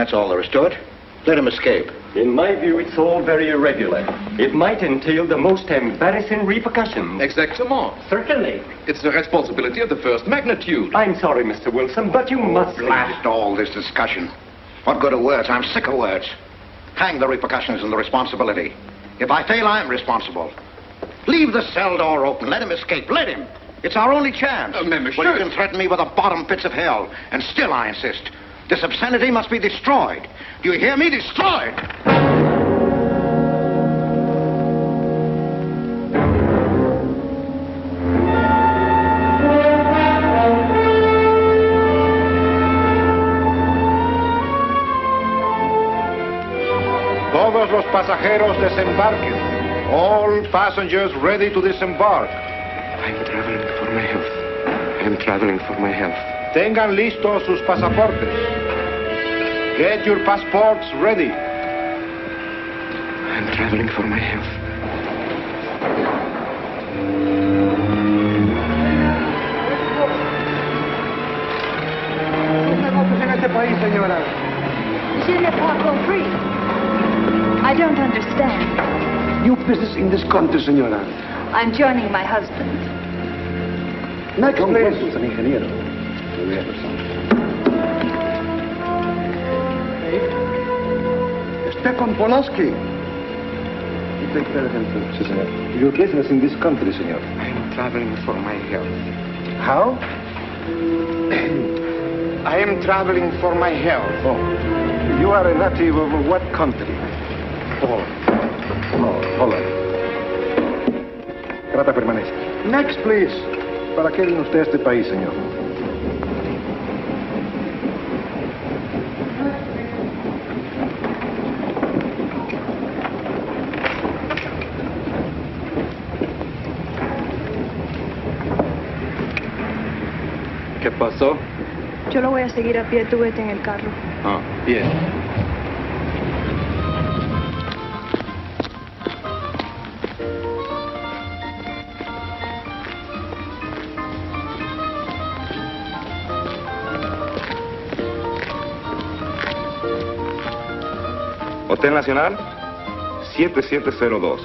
That's all there is to it. Let him escape. In my view, it's all very irregular. It might entail the most embarrassing repercussions. Exactement. Certainly. It's a responsibility of the first magnitude. I'm sorry, Mr. Wilson, but you must... Blast all this discussion. What good are words? I'm sick of words. Hang the repercussions and the responsibility. If I fail, I'm responsible. Leave the cell door open. Let him escape. Let him. It's our only chance. Monsieur. Well, you can threaten me with the bottom pits of hell, and still I insist. This obscenity must be destroyed. Do you hear me? Destroyed! Todos los pasajeros desembarquen. All passengers ready to disembark. I'm traveling for my health. I'm traveling for my health. Tengan listos sus pasaportes. Get your passports ready. I'm traveling for my health. Je n'ai pas compris. I don't understand. New business in this country, senora. I'm joining my husband. Next, please. Stefan Polaski. You take care of him, senor. Your business in this country, senor. I'm traveling for my health. How? I am traveling for my health. Oh. You are a native of what country? Holland. Trata permanece. Next, please. ¿Para qué viene usted a este país, señor? ¿Qué pasó? Yo lo voy a seguir a pie, tú vete en el carro. Ah, bien. Hotel Nacional, 7702.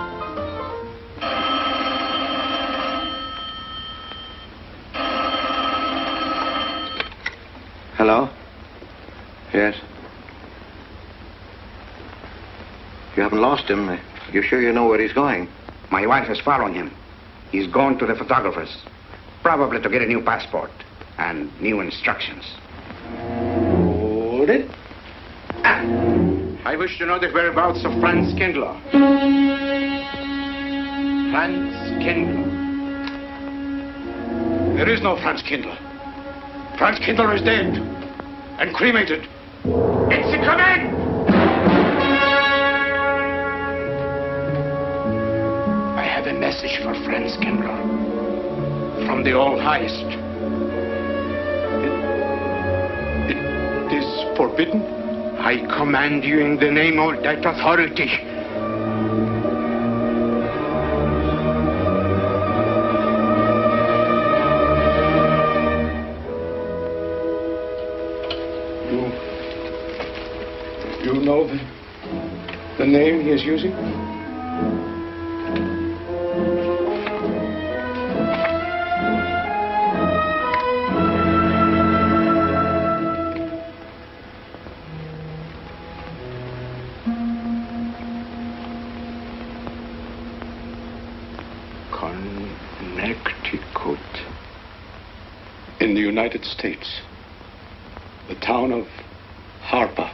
Hello? Yes? You haven't lost him. You sure you know where he's going? My wife is following him. He's gone to the photographer's, probably to get a new passport and new instructions. Hold it. I wish to know the whereabouts of Franz Kindler. Franz Kindler. There is no Franz Kindler. Franz Kindler is dead and cremated. It's a command! I have a message for Franz Kindler from the All-Highest. It is forbidden. I command you in the name of that authority. You know the name he is using? Connecticut. In the United States. The town of Harper.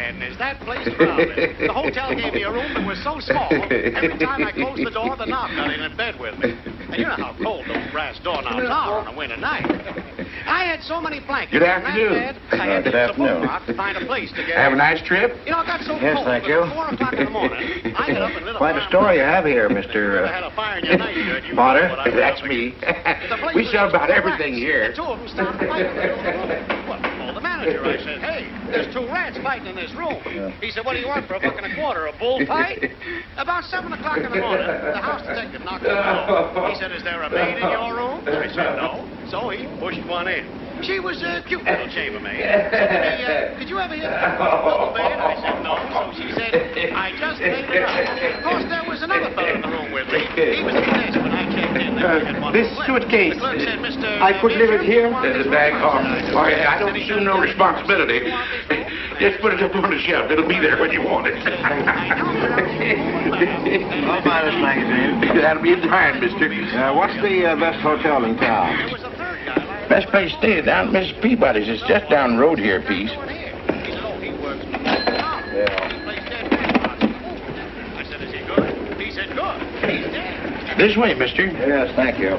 ahead, and is that place crowded? The hotel gave me a room that was so small, every time I closed the door, the knob got in bed with me. And you know how cold those brass doorknobs are on a winter night. I had so many blankets Good in that afternoon. bed, I had to Good use the afternoon. boat rock to find a place to get Have a in. nice trip? You know, it got so Yes, cold thank that you. at 4 o'clock in the morning, I got up and lit a Quite a fire. story you have here, Mr. Had a fire in your night, you Potter. know what I was That's up me. against. The place We was sell just about full of everything rats. here. And two of them stopped fighting in the room. Well, I called the manager. I said, hey, there's 2 rats fighting in this room. He said, what do you want for $1.25? A bullfight? About 7 o'clock in the morning, the house detective knocked on the door. He said, is there a maid in your room? I said, no. So he pushed one in. She was a cute little chambermaid. Said to me, did you ever hear the double bed? I said, no. So she said, I just made it up. Of course, there was another fellow in the room with me. He was at the desk when I checked in. This suitcase, The clerk said, Mr. I could leave it here? There's a bag off. Oh, yeah, I don't assume no responsibility. Just put it up on the shelf. It'll be there when you want it. I'll buy this magazine. That'll be in time, mister. What's the best hotel in town? Best place to stay is down at Mrs. Peabody's. It's just down the road here a piece. I said, is he good? He said, good. He's dead. This way, mister. Yes, thank you.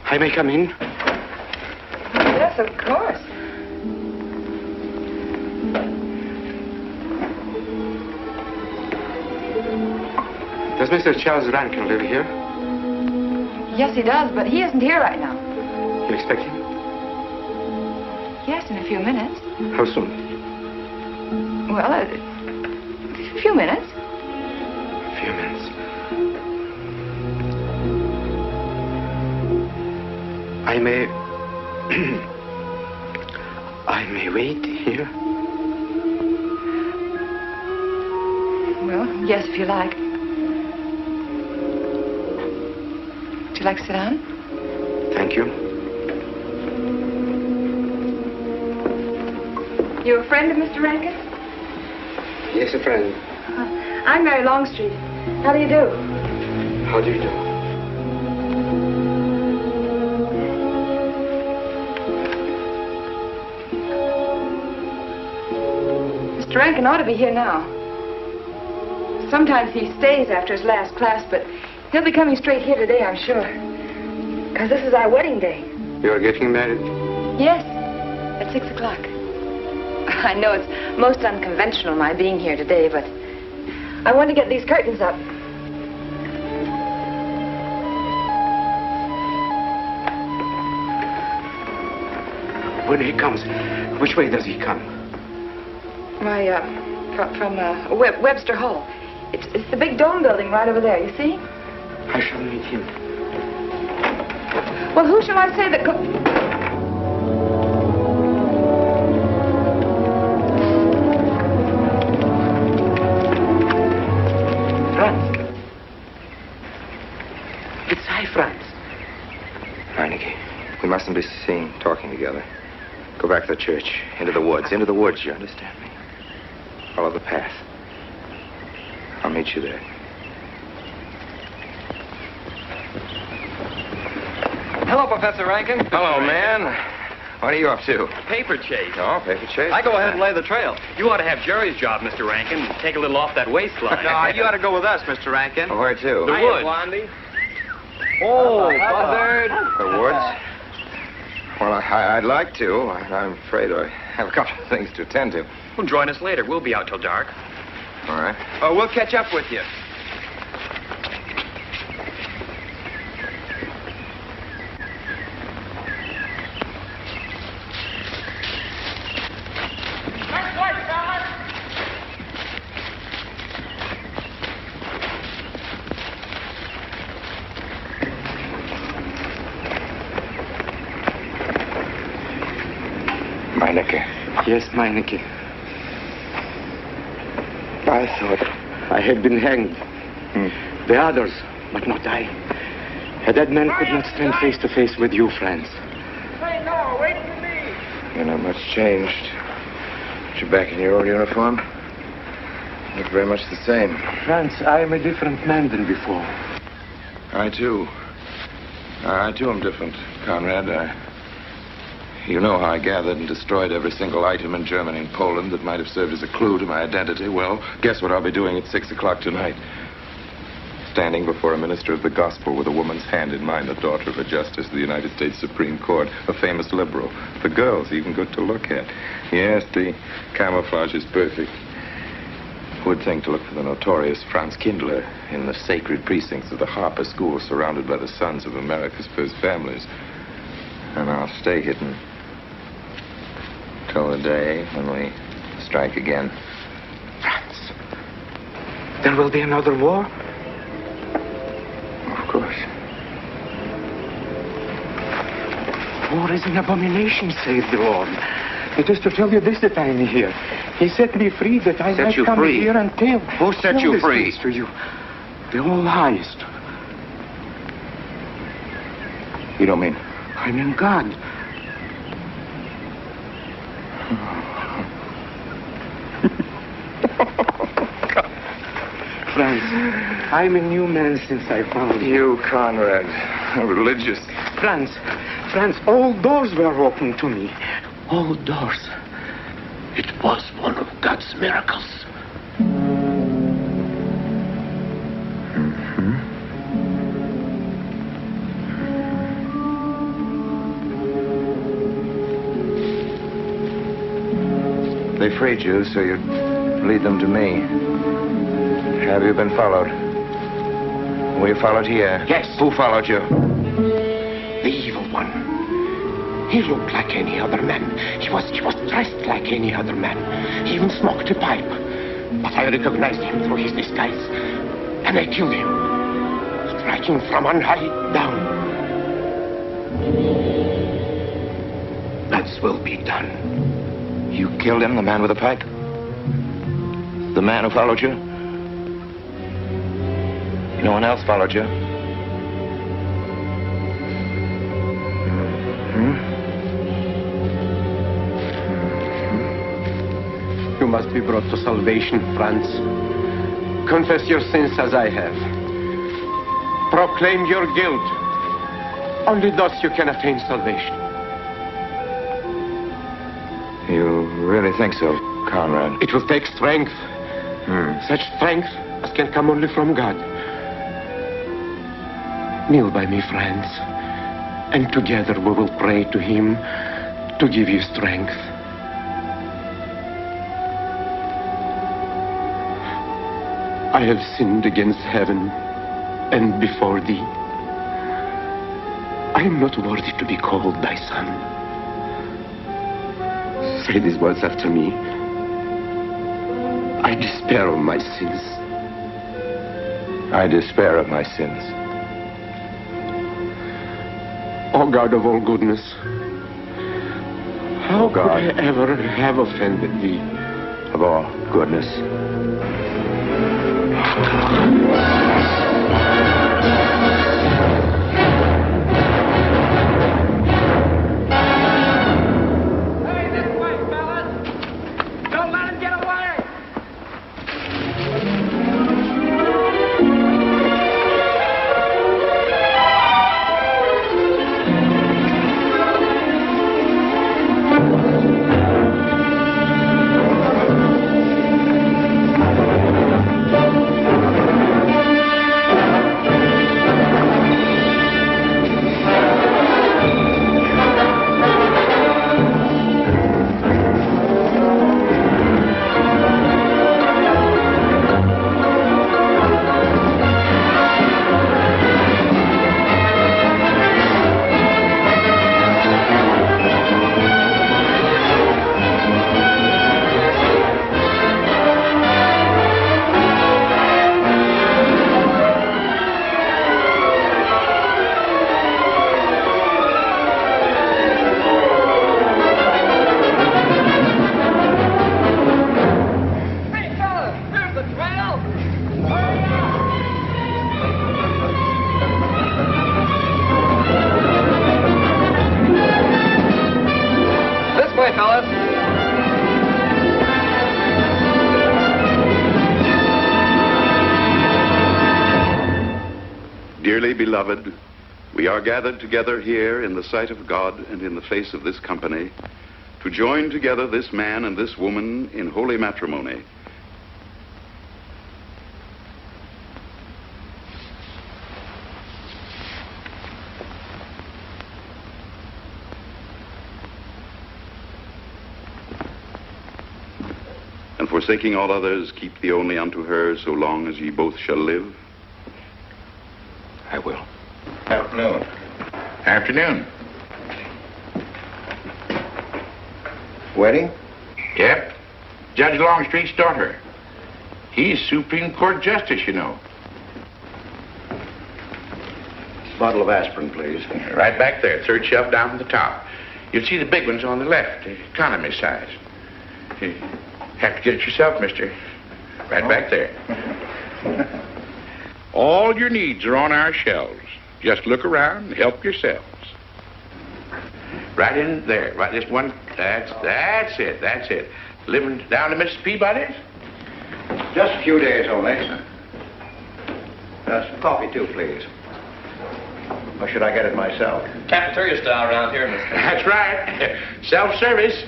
I may come in? Yes, of course. Does Mr. Charles Rankin live here? Yes, he does, but he isn't here right now. You expect him? Yes, in a few minutes. How soon? Well, a few minutes. A few minutes. I may... I may wait here? Well, yes, if you like. Would you like to sit down? Thank you. You a friend of Mr. Rankin? Yes, a friend. I'm Mary Longstreet. How do you do? How do you do? Mr. Rankin ought to be here now. Sometimes he stays after his last class, but he'll be coming straight here today, I'm sure. Because this is our wedding day. You're getting married? Yes, at 6 o'clock. I know it's most unconventional, my being here today, but I want to get these curtains up. When he comes, which way does he come? From Webster Hall. It's the big dome building right over there, you see? I shall meet him. Well, who shall I say that... Franz. It's I, Franz. Heineke, we mustn't be seen talking together. Go back to the church, into the woods, you understand me? Follow the path. I'll meet you there. Hello, Professor Rankin. Hello, man. What are you up to? Paper chase. Oh, paper chase? I go ahead and lay the trail. You ought to have Jerry's job, Mr. Rankin. Take a little off that waistline. No, you ought to go with us, Mr. Rankin. Where to? The woods. Blondie. Oh, buzzard. The woods? Well, I'd like to. I'm afraid I have a couple of things to attend to. Well, join us later. We'll be out till dark. All right. Oh, we'll catch up with you. Meineke. Yes, Meineke. I thought I had been hanged. The others, but not I. A dead man could not stand face to face with you, Franz. Hey, no, wait for me. You're not much changed. But you're back in your old uniform. Look very much the same. Franz, I am a different man than before. I, too. I, too, am different, Conrad. You know how I gathered and destroyed every single item in Germany and Poland that might have served as a clue to my identity. Well, guess what I'll be doing at 6 o'clock tonight? Standing before a minister of the gospel with a woman's hand in mine, the daughter of a justice of the United States Supreme Court, a famous liberal. The girl's even good to look at. Yes, the camouflage is perfect. Who would think to look for the notorious Franz Kindler in the sacred precincts of the Harper School, surrounded by the sons of America's first families? And I'll stay hidden till the day when we strike again. Franz, there will be another war? Of course. War is an abomination, says the Lord. It is to tell you this that I am here. He set me free that I might come here and tell. Who set you free? To you. The All-Highest. You don't mean? I mean God. Franz, I'm a new man since I found you. You, Conrad, religious. Franz, all doors were open to me. All doors. It was one of God's miracles. They freed you so you'd lead them to me. Have you been followed? Were you followed here? Yes. Who followed you? The evil one. He looked like any other man. He was dressed like any other man. He even smoked a pipe. But I recognized him through his disguise. And I killed him. Striking from on high down. God's will be done. You killed him, the man with the pipe? The man who followed you? No one else followed you? You must be brought to salvation, Franz. Confess your sins as I have. Proclaim your guilt. Only thus you can attain salvation. You really think so, Conrad? It will take strength. Such strength as can come only from God. Kneel by me, Franz, and together we will pray to Him to give you strength. I have sinned against heaven and before thee. I am not worthy to be called thy son. Say these words after me. I despair of my sins. I despair of my sins. O God of all goodness, how could I ever have offended thee? Of all goodness. Dearly beloved, we are gathered together here in the sight of God and in the face of this company to join together this man and this woman in holy matrimony. And forsaking all others, keep thee only unto her so long as ye both shall live. I will. Afternoon. Afternoon. Wedding? Yep. Judge Longstreet's daughter. He's Supreme Court Justice, you know. Bottle of aspirin, please. Right back there, third shelf down from the top. You'll see the big ones on the left, the economy size. You have to get it yourself, mister. Right back there. All your needs are on our shelves. Just look around and help yourselves. Right in there, right this one. That's it. Living down to Mrs. Peabody's? Just a few days only. Some coffee, too, please. Or should I get it myself? Cafeteria style around here, mister. That's right. Self-service.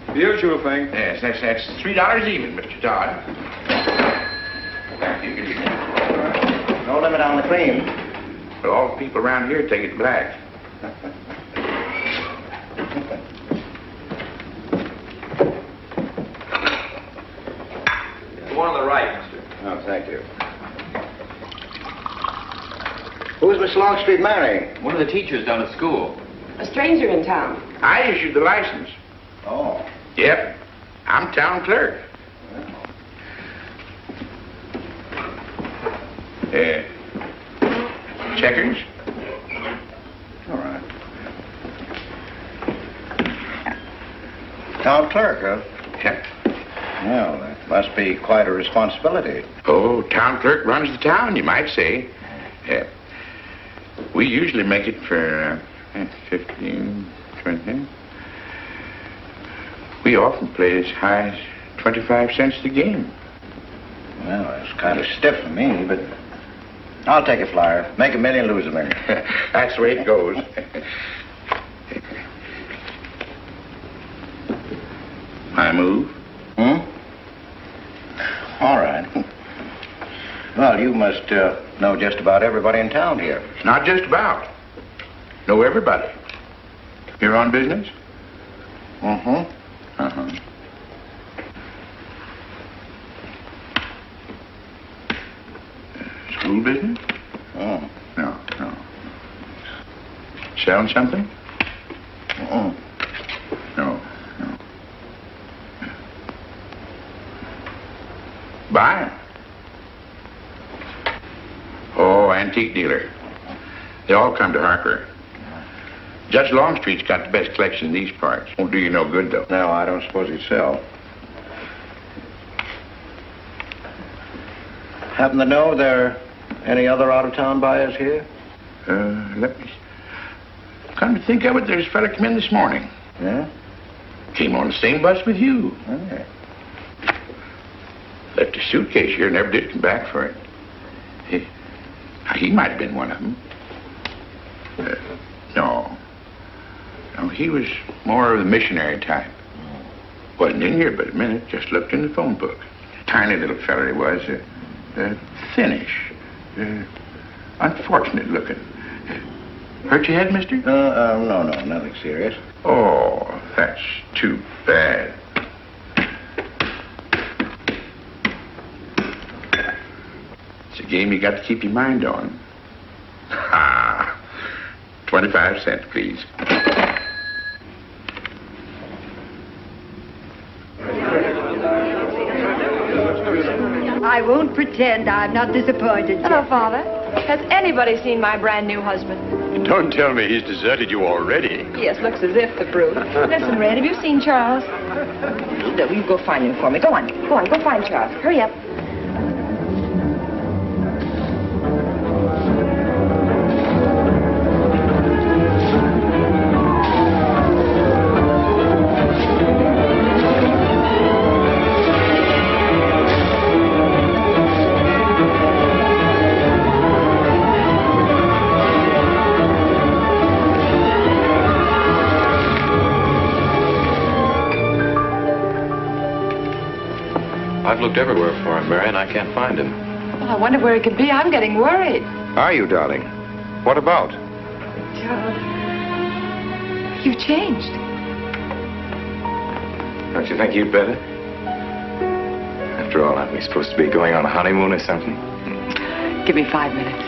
The usual thing. Yes, that's $3 even, Mr. Todd. No limit on the cream. But all the people around here take it black. The one on the right, mister. Oh, thank you. Who's Miss Longstreet marrying? One of the teachers down at school. A stranger in town. I issued the license. Oh. Yep. I'm town clerk. Checkers? All right. Town clerk, huh? Yep. Well, that must be quite a responsibility. Oh, town clerk runs the town, you might say. Yep. We usually make it for 15, 20. We often play as high as 25 cents a game. Well, that's kind of stiff for me, but I'll take a flyer. Make $1 million, lose $1 million. That's the way it goes. I move. All right. Well, you must know just about everybody in town here. Not just about. Know everybody. You're on business? Mm-hmm. Uh-huh. School business? Oh. No. Selling something? Mm-mm. No. antique dealer. They all come to Harker. Judge Longstreet's got the best collection in these parts. Won't do you no good, though. No, I don't suppose he'd sell. Happen to know there are any other out-of-town buyers here? Let me... Come to think of it, there's a fella come in this morning. Yeah? Came on the same bus with you. Okay. Left a suitcase here, never did come back for it. He might have been one of them. No. No, he was more of the missionary type. Wasn't in here but a minute, just looked in the phone book. Tiny little fella he was, thinnish, unfortunate looking. Hurt your head, mister? No, nothing serious. Oh, that's too bad. It's a game you got to keep your mind on. Ha! 25 cents, please. I won't pretend I'm not disappointed. Hello, Father. Has anybody seen my brand new husband? Don't tell me he's deserted you already. Yes, looks as if, the brute. Listen, Red, have you seen Charles? No, you go find him for me. Go on, go find Charles. Hurry up. I've looked everywhere for him, Mary, and I can't find him. Well, I wonder where he could be. I'm getting worried. Are you, darling? What about? Charles, you've changed. Don't you think you'd better? After all, aren't we supposed to be going on a honeymoon or something? Give me 5 minutes.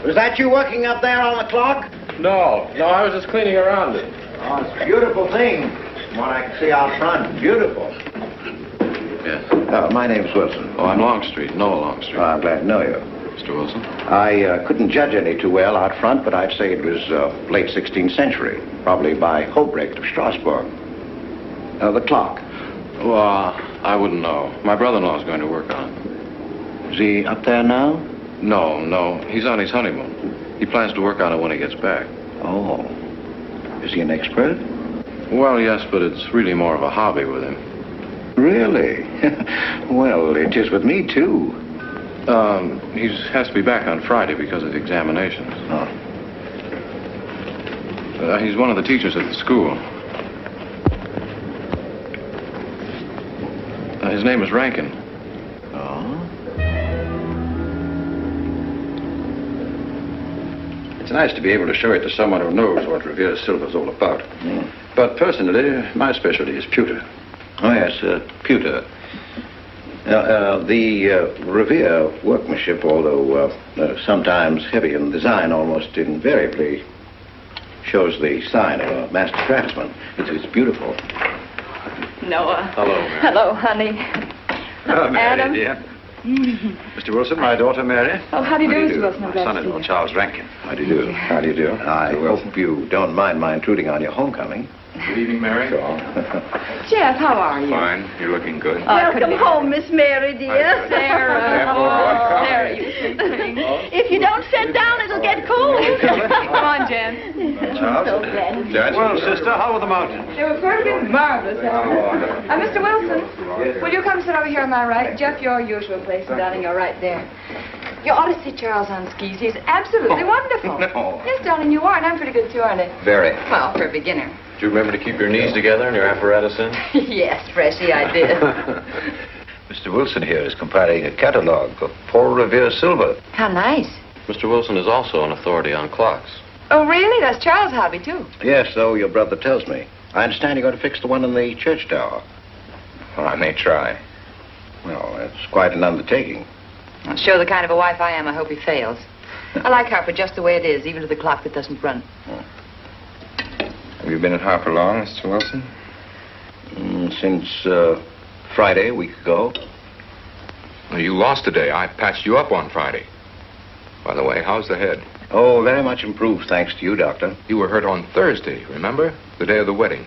Was that you working up there on the clock? No, I was just cleaning around it. Oh, it's a beautiful thing. From what I can see out front, beautiful. Yes. My name's Wilson. Oh, I'm Longstreet, Noah Longstreet. Oh, I'm glad to know you. Mr. Wilson? I couldn't judge any too well out front, but I'd say it was late 16th century, probably by Hobrecht of Strasbourg. The clock. Well, I wouldn't know. My brother-in-law's going to work on it. Is he up there now? No. He's on his honeymoon. He plans to work on it when he gets back. Oh. Is he an expert? Well, yes, but it's really more of a hobby with him. Really? Well, it is with me, too. He has to be back on Friday because of the examinations. Oh. He's one of the teachers at the school. His name is Rankin. Oh? It's nice to be able to show it to someone who knows what Revere silver's all about. Mm. But personally, my specialty is pewter. Oh, yes, pewter. The Revere workmanship, although sometimes heavy in design, almost invariably shows the sign of a master craftsman. It's beautiful. Noah. Hello, Mary. Hello, honey. Hello, Mary, Adam. dear. Mr. Wilson, my daughter, Mary. Oh, how do you do, Mr. Wilson? I'm glad to see Son-in-law, you. Charles Rankin. How do you do? How do you do? I hope you don't mind my intruding on your homecoming. Good evening, Mary. Jeff, how are you? Fine. You're looking good. Welcome home, Miss Mary, dear. Sarah. Oh, Sarah, you sweet thing. If you don't sit down, it'll get cold. Come on, Jen. Charles? So glad. Dad? Well, sister, how are the mountains? They were perfectly marvelous. Mr. Wilson, will you come sit over here on my right? Jeff, your usual place, and darling, you're right there. You ought to see Charles on skis. He's absolutely wonderful. No. Yes, darling, you are, and I'm pretty good too, aren't I? Very. Well, for a beginner. Do you remember to keep your knees together and your apparatus in? Yes, Freshy, I did. Mr. Wilson here is compiling a catalogue of Paul Revere silver. How nice. Mr. Wilson is also an authority on clocks. Oh, really? That's Charles' hobby, too. Yes, so your brother tells me. I understand you're going to fix the one in the church tower. Well, I may try. Well, that's quite an undertaking. I'll show the kind of a wife I am. I hope he fails. I like Harper just the way it is, even to the clock that doesn't run. Have you been at Harper long, Mr. Wilson? Since Friday, a week ago. Well, you lost today. I patched you up on Friday. By the way, how's the head? Oh, very much improved, thanks to you, Doctor. You were hurt on Thursday, remember? The day of the wedding.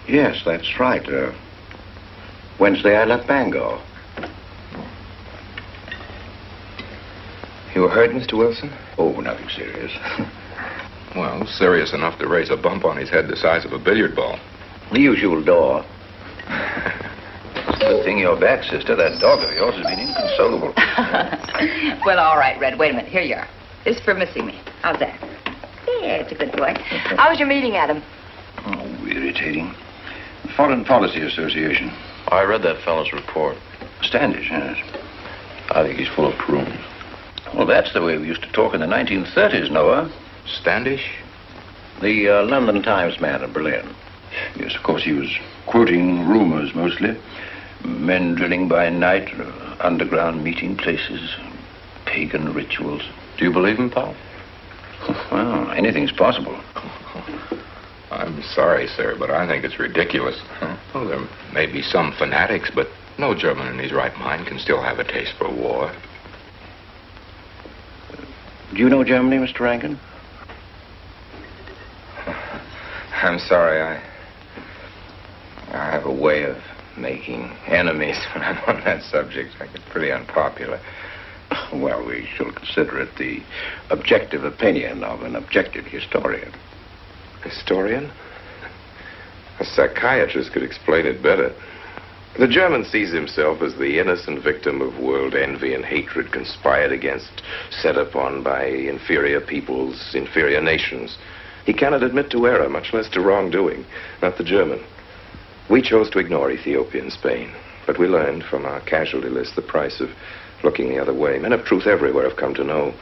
Yes, that's right. Wednesday, I left Bangor. You were hurt, Mr. Wilson? Oh, nothing serious. Well, serious enough to raise a bump on his head the size of a billiard ball. The usual door. Good thing you're back, sister. That dog of yours has been inconsolable. Well, all right, Red. Wait a minute. Here you are. This is for missing me. How's that? Yeah, it's a good boy. How was your meeting, Adam? Oh, irritating. Foreign Policy Association. I read that fellow's report. Standish, yes. I think he's full of prunes. Well, that's the way we used to talk in the 1930s, Noah. Standish? The London Times man in Berlin. Yes, of course, he was quoting rumors mostly. Men drilling by night, underground meeting places, pagan rituals. Do you believe him, Paul? Well, anything's possible. I'm sorry, sir, but I think it's ridiculous. Well, there may be some fanatics, but no German in his right mind can still have a taste for war. Do you know Germany, Mr. Rankin? I'm sorry, I have a way of making enemies when I'm on that subject. I get pretty unpopular. Well, we shall consider it the objective opinion of an objective historian. Historian? A psychiatrist could explain it better. The German sees himself as the innocent victim of world envy and hatred conspired against, set upon by inferior peoples, inferior nations. He cannot admit to error, much less to wrongdoing. Not the German. We chose to ignore Ethiopia and Spain, but we learned from our casualty list the price of looking the other way. Men of truth everywhere have come to know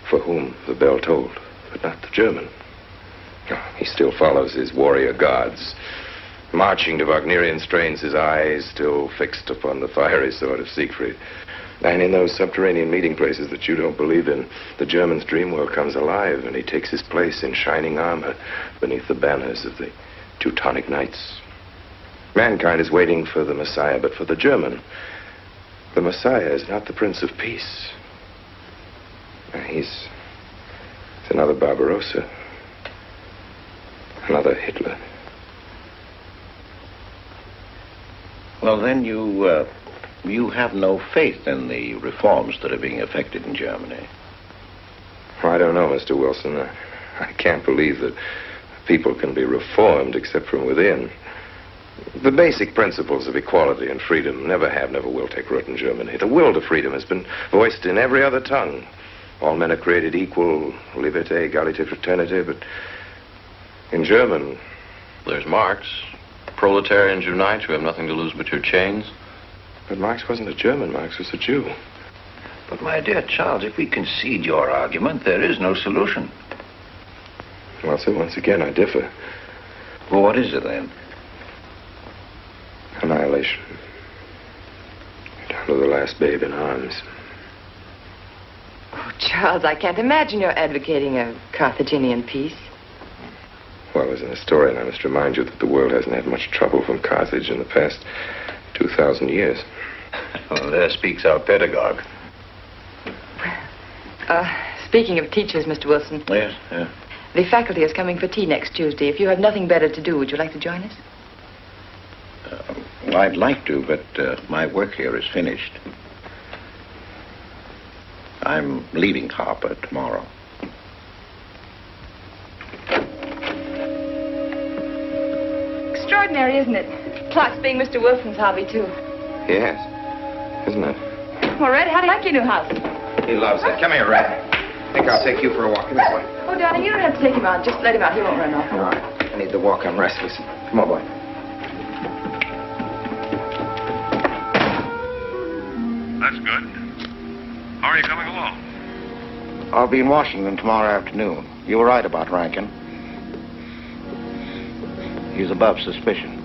for whom the bell tolled, but not the German. He still follows his warrior gods, marching to Wagnerian strains, his eyes still fixed upon the fiery sword of Siegfried. And in those subterranean meeting places that you don't believe in, the German's dream world comes alive, and he takes his place in shining armor beneath the banners of the Teutonic Knights. Mankind is waiting for the Messiah, but for the German, the Messiah is not the Prince of Peace. He's another Barbarossa, another Hitler. Well, then you have no faith in the reforms that are being effected in Germany. I don't know, Mr. Wilson. I can't believe that people can be reformed except from within. The basic principles of equality and freedom never have, never will take root in Germany. The will to freedom has been voiced in every other tongue. All men are created equal, liberté, égalité, fraternité, but in German... There's Marx. Proletarians unite, you have nothing to lose but your chains. But Marx wasn't a German, Marx was a Jew. But, my dear Charles, if we concede your argument, there is no solution. Well, sir, once again, I differ. Well, what is it, then? Annihilation. Down to the last babe in arms. Oh, Charles, I can't imagine you're advocating a Carthaginian peace. Well, as an historian, I must remind you that the world hasn't had much trouble from Carthage in the past 2,000 years. Well, there speaks our pedagogue. Speaking of teachers, Mr. Wilson. Yes, yeah. The faculty is coming for tea next Tuesday. If you have nothing better to do, would you like to join us? Well, I'd like to, but my work here is finished. I'm leaving Harper tomorrow. Extraordinary, isn't it? Clocks being Mr. Wilson's hobby, too. Yes. Isn't it? Well, Red, how do you like your new house? He loves it. Come here, Red. I think I'll take you for a walk. Come this way. Oh, darling, you don't have to take him out. Just let him out. He won't run off. All right. I need the walk. I'm restless. Come on, boy. That's good. How are you coming along? I'll be in Washington tomorrow afternoon. You were right about Rankin. He's above suspicion.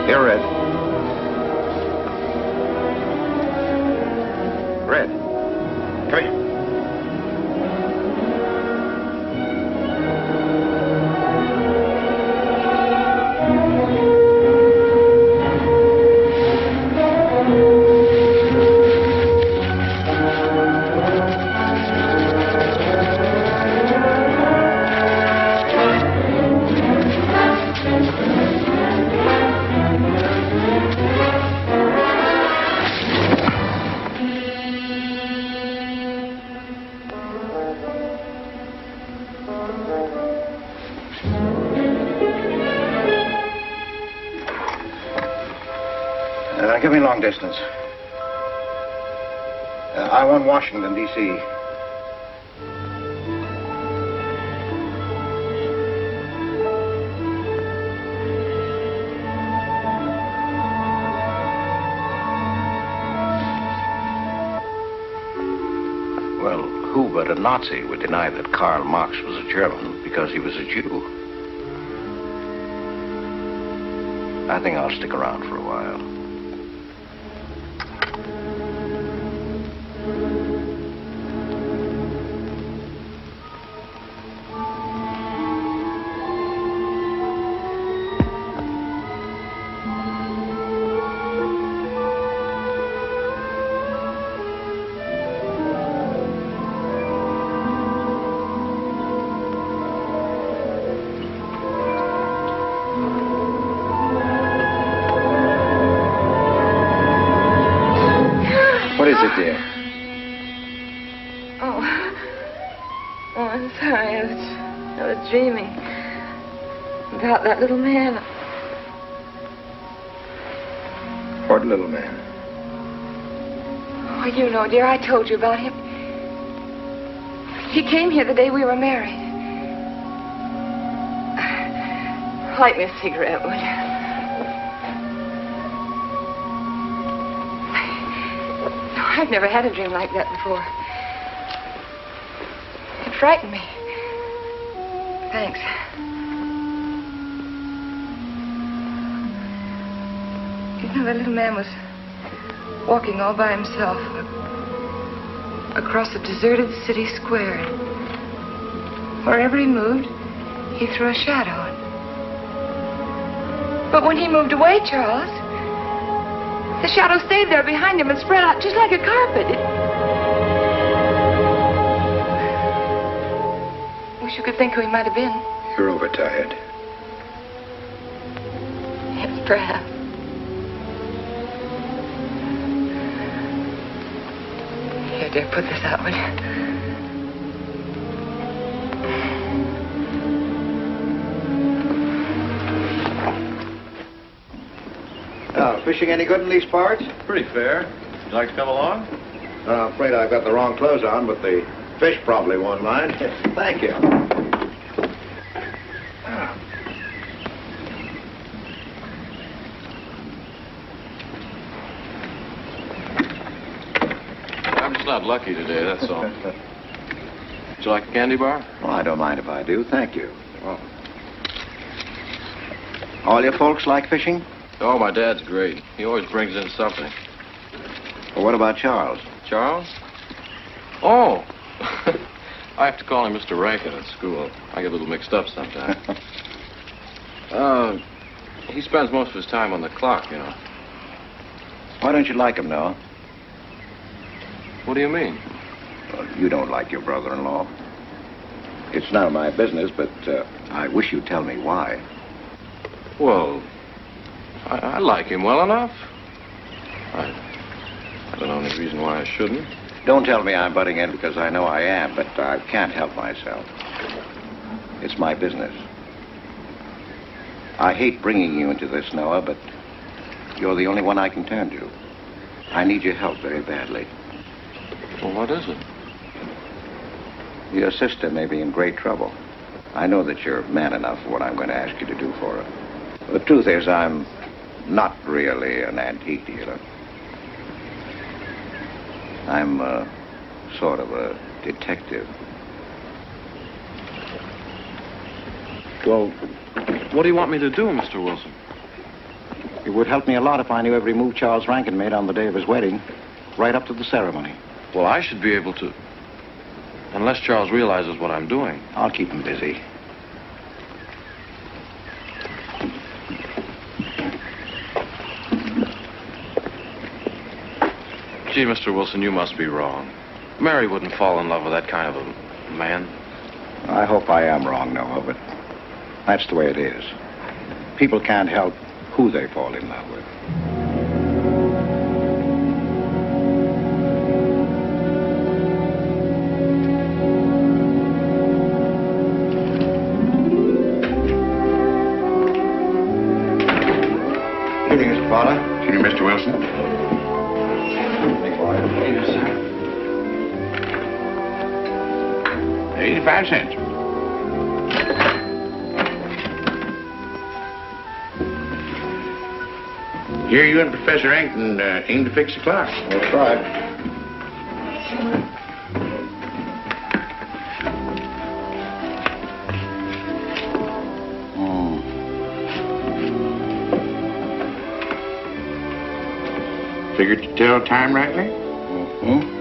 Here, Red. Red. Come here. Give me long distance. I want Washington, D.C. Well, who but a Nazi would deny that Karl Marx was a German because he was a Jew? I think I'll stick around for a while. What is it, dear? Oh, I'm sorry. I was dreaming about that little man. What little man? Oh, you know, dear, I told you about him. He came here the day we were married. Light me a cigarette, would you? No, I've never had a dream like that before. It frightened me. Thanks. You know, the little man was walking all by himself across a deserted city square. Wherever he moved, he threw a shadow. But when he moved away, Charles, the shadow stayed there behind him and spread out just like a carpet. Wish you could think who he might have been. You're overtired. Yes, perhaps. Here, dear, put this out, will you? Now, fishing any good in these parts? Pretty fair. You'd like to come along? I'm afraid I've got the wrong clothes on, but the fish probably won't mind. Thank you. lucky today, that's all. Would you like a candy bar? Well, I don't mind if I do. Thank you. Oh. All your folks like fishing? Oh, my dad's great. He always brings in something. Well, what about Charles? Charles? Oh! I have to call him Mr. Rankin at school. I get a little mixed up sometimes. He spends most of his time on the clock, you know. Why don't you like him, Noah? What do you mean? Well, you don't like your brother-in-law. It's none of my business, but I wish you'd tell me why. Well, I like him well enough. I don't know any reason why I shouldn't. Don't tell me I'm butting in because I know I am, but I can't help myself. It's my business. I hate bringing you into this, Noah, but you're the only one I can turn to. I need your help very badly. Well, what is it? Your sister may be in great trouble. I know that you're man enough for what I'm going to ask you to do for her. The truth is, I'm not really an antique dealer. I'm sort of a detective. Well, what do you want me to do, Mr. Wilson? It would help me a lot if I knew every move Charles Rankin made on the day of his wedding, right up to the ceremony. Well, I should be able to, unless Charles realizes what I'm doing. I'll keep him busy. Gee, Mr. Wilson, you must be wrong. Mary wouldn't fall in love with that kind of a man. I hope I am wrong, Noah, but that's the way it is. People can't help who they fall in love with. Good evening, Mr. Potter. Good evening, Mr. Wilson. 85 cents. Here you and Professor Rankin aim to fix the clock. That's right. Figured to tell time rightly? Mm-hmm.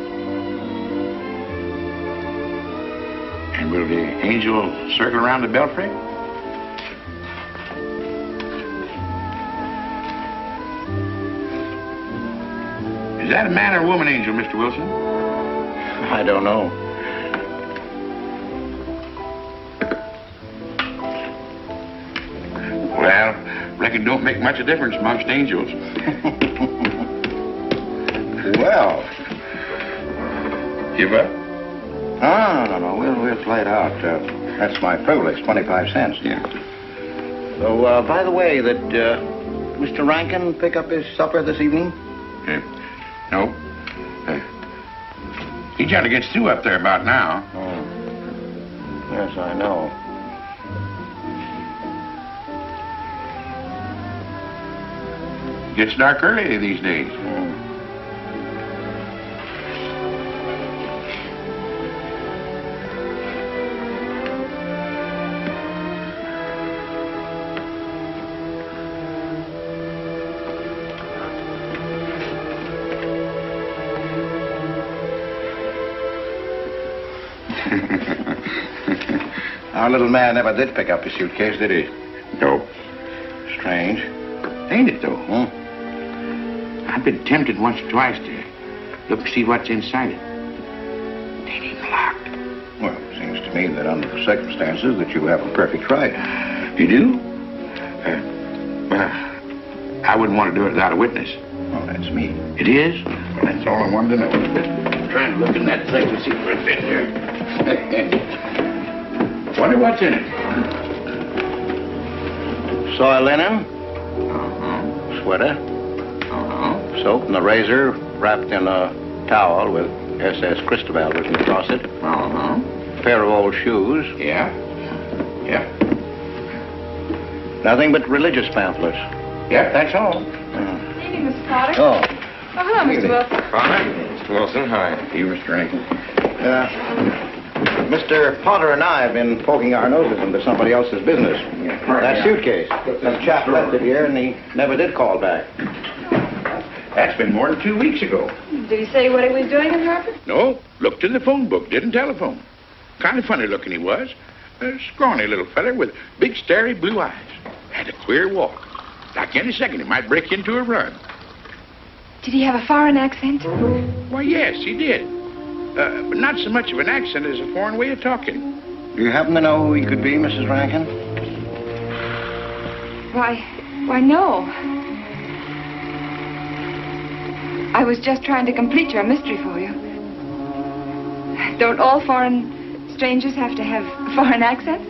And will the angel circle around the belfry? Is that a man or a woman angel, Mr. Wilson? I don't know. Well, reckon don't make much of a difference amongst angels. Well. Give up? No. We'll play it out. That's my privilege, 25 cents. Yeah. So, by the way, did Mr. Rankin pick up his supper this evening? No. He generally gets through up there about now. Oh. Yes, I know. Gets dark early these days. Our little man never did pick up his suitcase, did he? Nope. Strange. Ain't it, though? I've been tempted once or twice to look to see what's inside it. It ain't even locked. Well, it seems to me that under the circumstances that you have a perfect right. You do? Well, I wouldn't want to do it without a witness. Oh, that's me. It is? Well, that's all I wanted to know. I'm trying to look in that thing to see for a fit here. Wonder what's in it. Soil linen. Sweater. Soap and a razor wrapped in a towel with SS Cristobal written across it. Pair of old shoes. Yeah. Nothing but religious pamphlets. Yeah, that's all. Good evening, Mr. Potter. Oh. Oh, hello, Mr. Wilson. Father? Mr. Wilson. Hi. You, Mr. Rankin. Mr. Potter and I have been poking our noses into somebody else's business. That suitcase. Some chap left it here, and he never did call back. That's been more than 2 weeks ago. Did he say what he was doing in Harper? No, looked in the phone book, didn't telephone. Kind of funny looking he was. A scrawny little feller with big, starry blue eyes. Had a queer walk. Like any second, he might break into a run. Did he have a foreign accent? Why, yes, he did. But not so much of an accent as a foreign way of talking. Do you happen to know who he could be, Mrs. Rankin? Why, no. I was just trying to complete your mystery for you. Don't all foreign strangers have to have a foreign accent?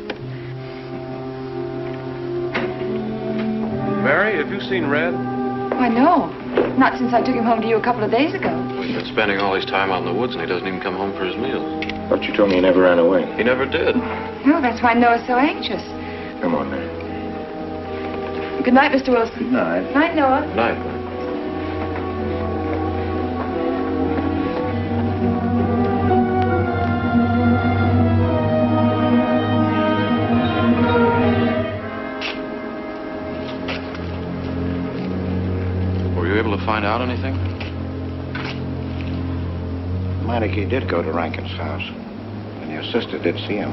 Mary, have you seen Red? Why, no. Not since I took him home to you a couple of days ago. We've been spending all his time out in the woods, and he doesn't even come home for his meals. But you told me he never ran away. He never did. No, that's why Noah's so anxious. Come on, Mary. Good night, Mr. Wilson. Good night. Night, Noah. Good night. Were you able to find out anything? Meineke did go to Rankin's house, and your sister did see him.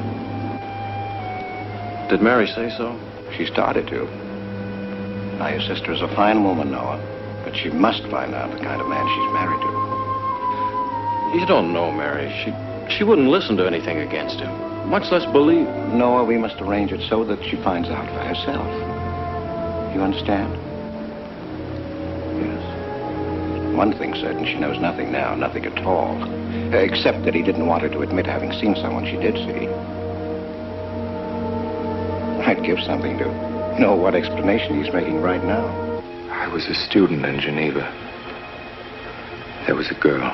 Did Mary say so? She started to. Now, your sister is a fine woman, Noah, but she must find out the kind of man she's married to. You don't know, Mary. She wouldn't listen to anything against him, much less believe. Noah, we must arrange it so that she finds out for herself. You understand? Yes. One thing's certain, she knows nothing now, nothing at all. Except that he didn't want her to admit having seen someone she did see. I'd give something to know what explanation he's making right now. I was a student in Geneva. There was a girl.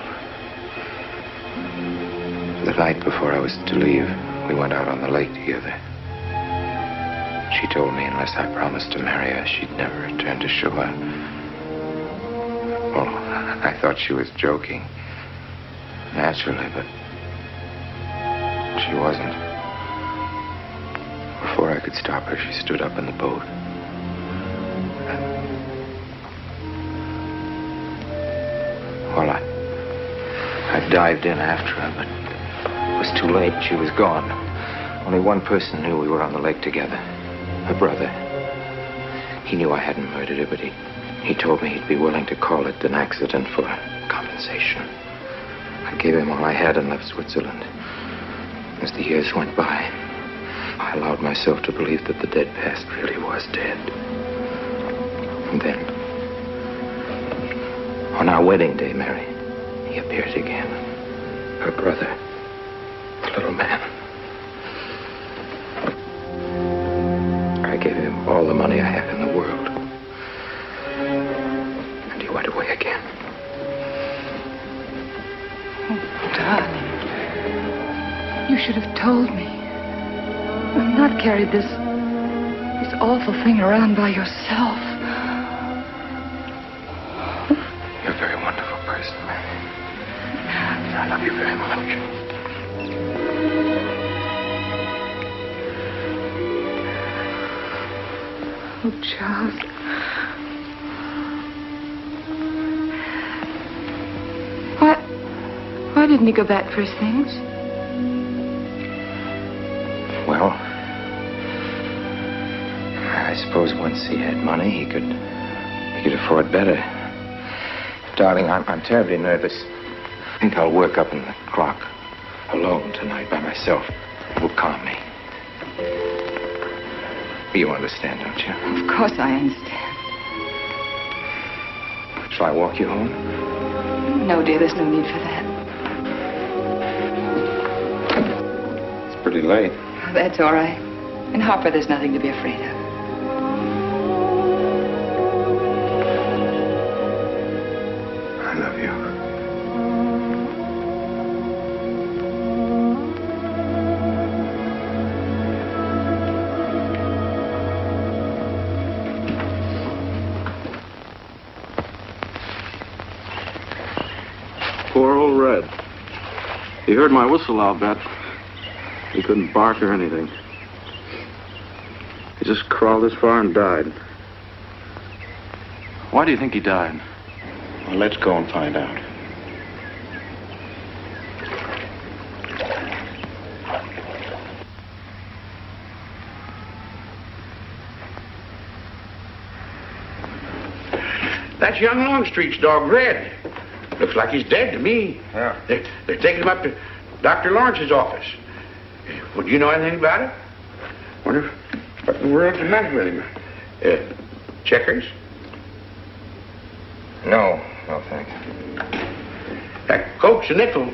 The night before I was to leave, we went out on the lake together. She told me unless I promised to marry her, she'd never return to shore. Well, I thought she was joking. Naturally, but she wasn't. Before I could stop her, she stood up in the boat. Well, I dived in after her, but it was too late. She was gone. Only one person knew we were on the lake together. Her brother. He knew I hadn't murdered her, but he told me he'd be willing to call it an accident for compensation. I gave him all I had and left Switzerland. As the years went by, I allowed myself to believe that the dead past really was dead. And then, on our wedding day, Mary, he appeared again. Her brother, the little man. I gave him all the money I had in the world. And he went away again. Oh, darling. You should have told me. And not carried this awful thing around by yourself. You're a very wonderful person, Mary. I love you very much. Oh, Charles. Why didn't he go back for his things? Well, I suppose once he had money, he could afford better. Darling, I'm terribly nervous. I think I'll work up in the clock alone tonight by myself. It will calm me. You understand, don't you? Of course I understand. Shall I walk you home? No, dear, there's no need for that. It's pretty late. That's all right. In Harper, there's nothing to be afraid of. I love you. Poor old He heard my whistle, I'll bet. He couldn't bark or anything. He just crawled this far and died. Why do you think he died? Well, let's go and find out. That's young Longstreet's dog, Red. Looks like he's dead to me. Yeah. They're taking him up to Dr. Lawrence's office. Would you know anything about it? Wonder what in the world's the matter with him? Checkers? No, thank you. Coke's a nickel.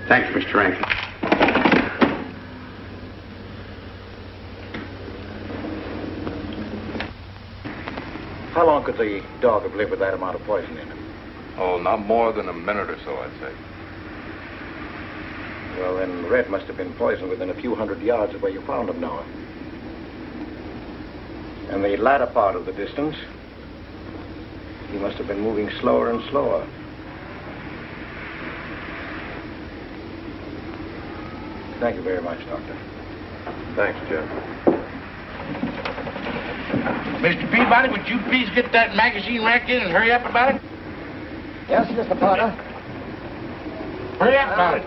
Thanks, Mr. Rankin. How long could the dog have lived with that amount of poison in him? Oh, not more than a minute or so, I'd say. Well, then Red must have been poisoned within a few hundred yards of where you found him, Noah. And the latter part of the distance, he must have been moving slower and slower. Thank you very much, Doctor. Thanks, Jeff. Mr. Peabody, would you please get that magazine rack in and hurry up about it? Yes, Mr. Potter. Hurry up about it.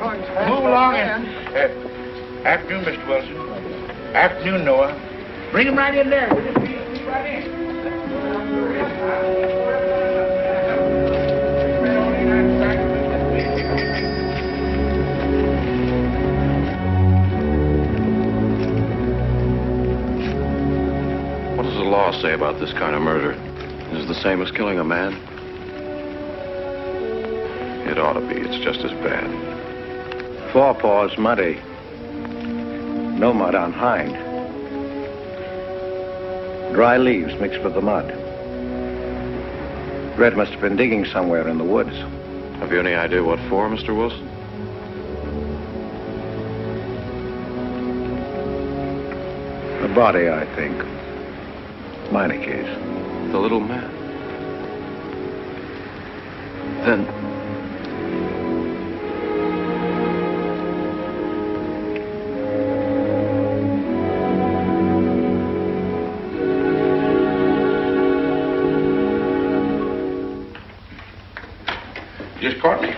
Move along and... afternoon, Mr. Wilson. Afternoon, Noah. Bring him right in there. Right in. What does the law say about this kind of murder? Is it the same as killing a man? It ought to be. It's just as bad. Forepaws muddy. No mud on hind. Dry leaves mixed with the mud. Red must have been digging somewhere in the woods. Have you any idea what for, Mr. Wilson? The body, I think. Minor case. The little man. Then... Just caught me.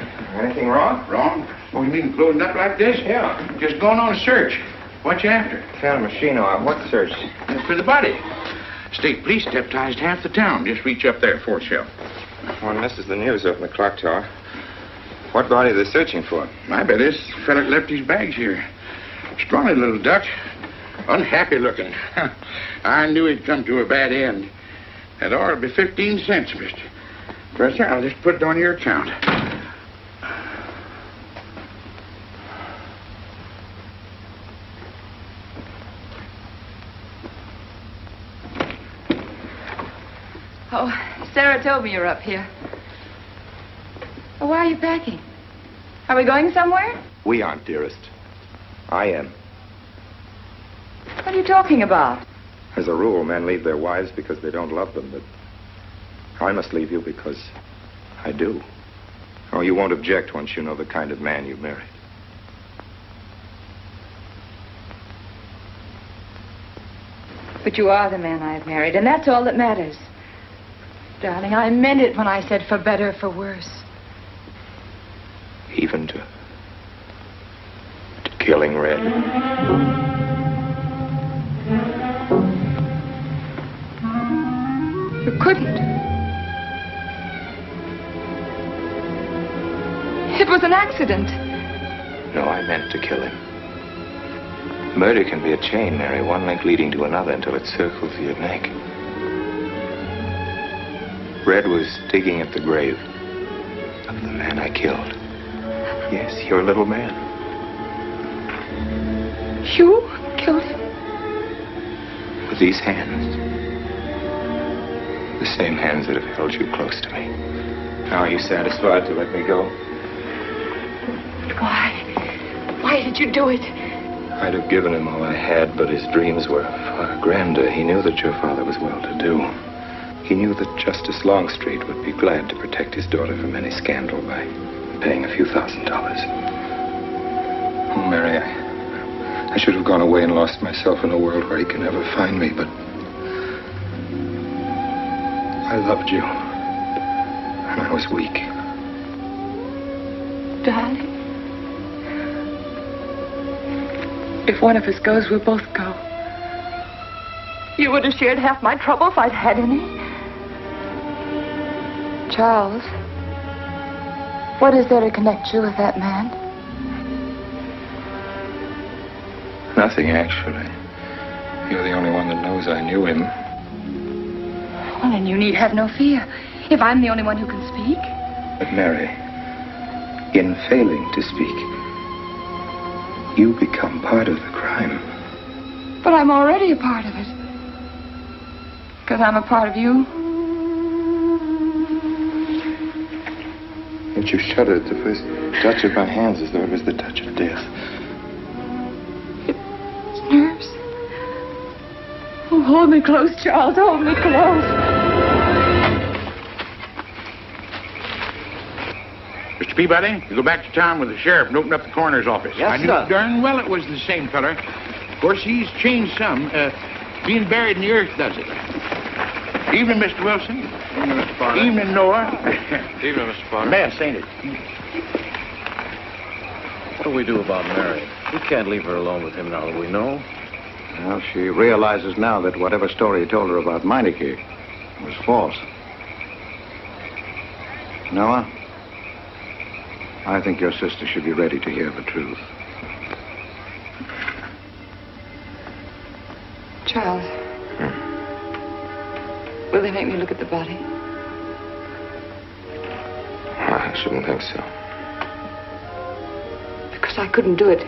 Anything wrong? Wrong? Oh, you mean loading up like this? Yeah. Just going on a search. What you after? Found a machine out. What search? For the body. State police deputized half the town. Just reach up there, fourth shelf. One misses the news up in the clock tower. What body are they searching for? I bet this fella left his bags here. Scrawny little duck. Unhappy looking. I knew he'd come to a bad end. That ought to be 15 cents, mister. Professor, I'll just put it on your account. Oh, Sarah told me you're up here. Oh, why are you packing? Are we going somewhere? We aren't, dearest. I am. What are you talking about? As a rule, men leave their wives because they don't love them, but I must leave you because I do. Oh, you won't object once you know the kind of man you've married. But you are the man I've married, and that's all that matters. Darling, I meant it when I said for better, for worse. Even to killing Red. You couldn't. It was an accident. No, I meant to kill him. Murder can be a chain, Mary, one link leading to another until it circles your neck. Red was digging at the grave of the man I killed. Yes, your little man. You killed him? With these hands. The same hands that have held you close to me. Now are you satisfied to let me go? Why? Why did you do it? I'd have given him all I had, but his dreams were far grander. He knew that your father was well-to-do. He knew that Justice Longstreet would be glad to protect his daughter from any scandal by paying a few $1,000s. Oh, Mary, I should have gone away and lost myself in a world where he can never find me, but I loved you, and I was weak. Darling, if one of us goes, we'll both go. You would have shared half my trouble if I'd had any. Charles, what is there to connect you with that man? Nothing, actually. You're the only one that knows I knew him. Well, then you need have no fear. If I'm the only one who can speak. But Mary, in failing to speak, you become part of the crime. But I'm already a part of it. Because I'm a part of you. But you shuddered at the first touch of my hands as though it was the touch of death. It's nerves. Oh, hold me close, Charles. Hold me close. Mr. Peabody, you go back to town with the sheriff and open up the coroner's office. Yes, I knew sir. darn well it was the same feller. Of course, he's changed some. Being buried in the earth does it. Evening, Mr. Wilson. Evening, Mr. Potter. Evening, Noir. Evening, Mr. Potter. Mess, ain't it? What do we do about Mary? We can't leave her alone with him now that we know. Well, she realizes now that whatever story he told her about Meineke was false. Noah, I think your sister should be ready to hear the truth. Charles. Will they make me look at the body? I shouldn't think so. Because I couldn't do it.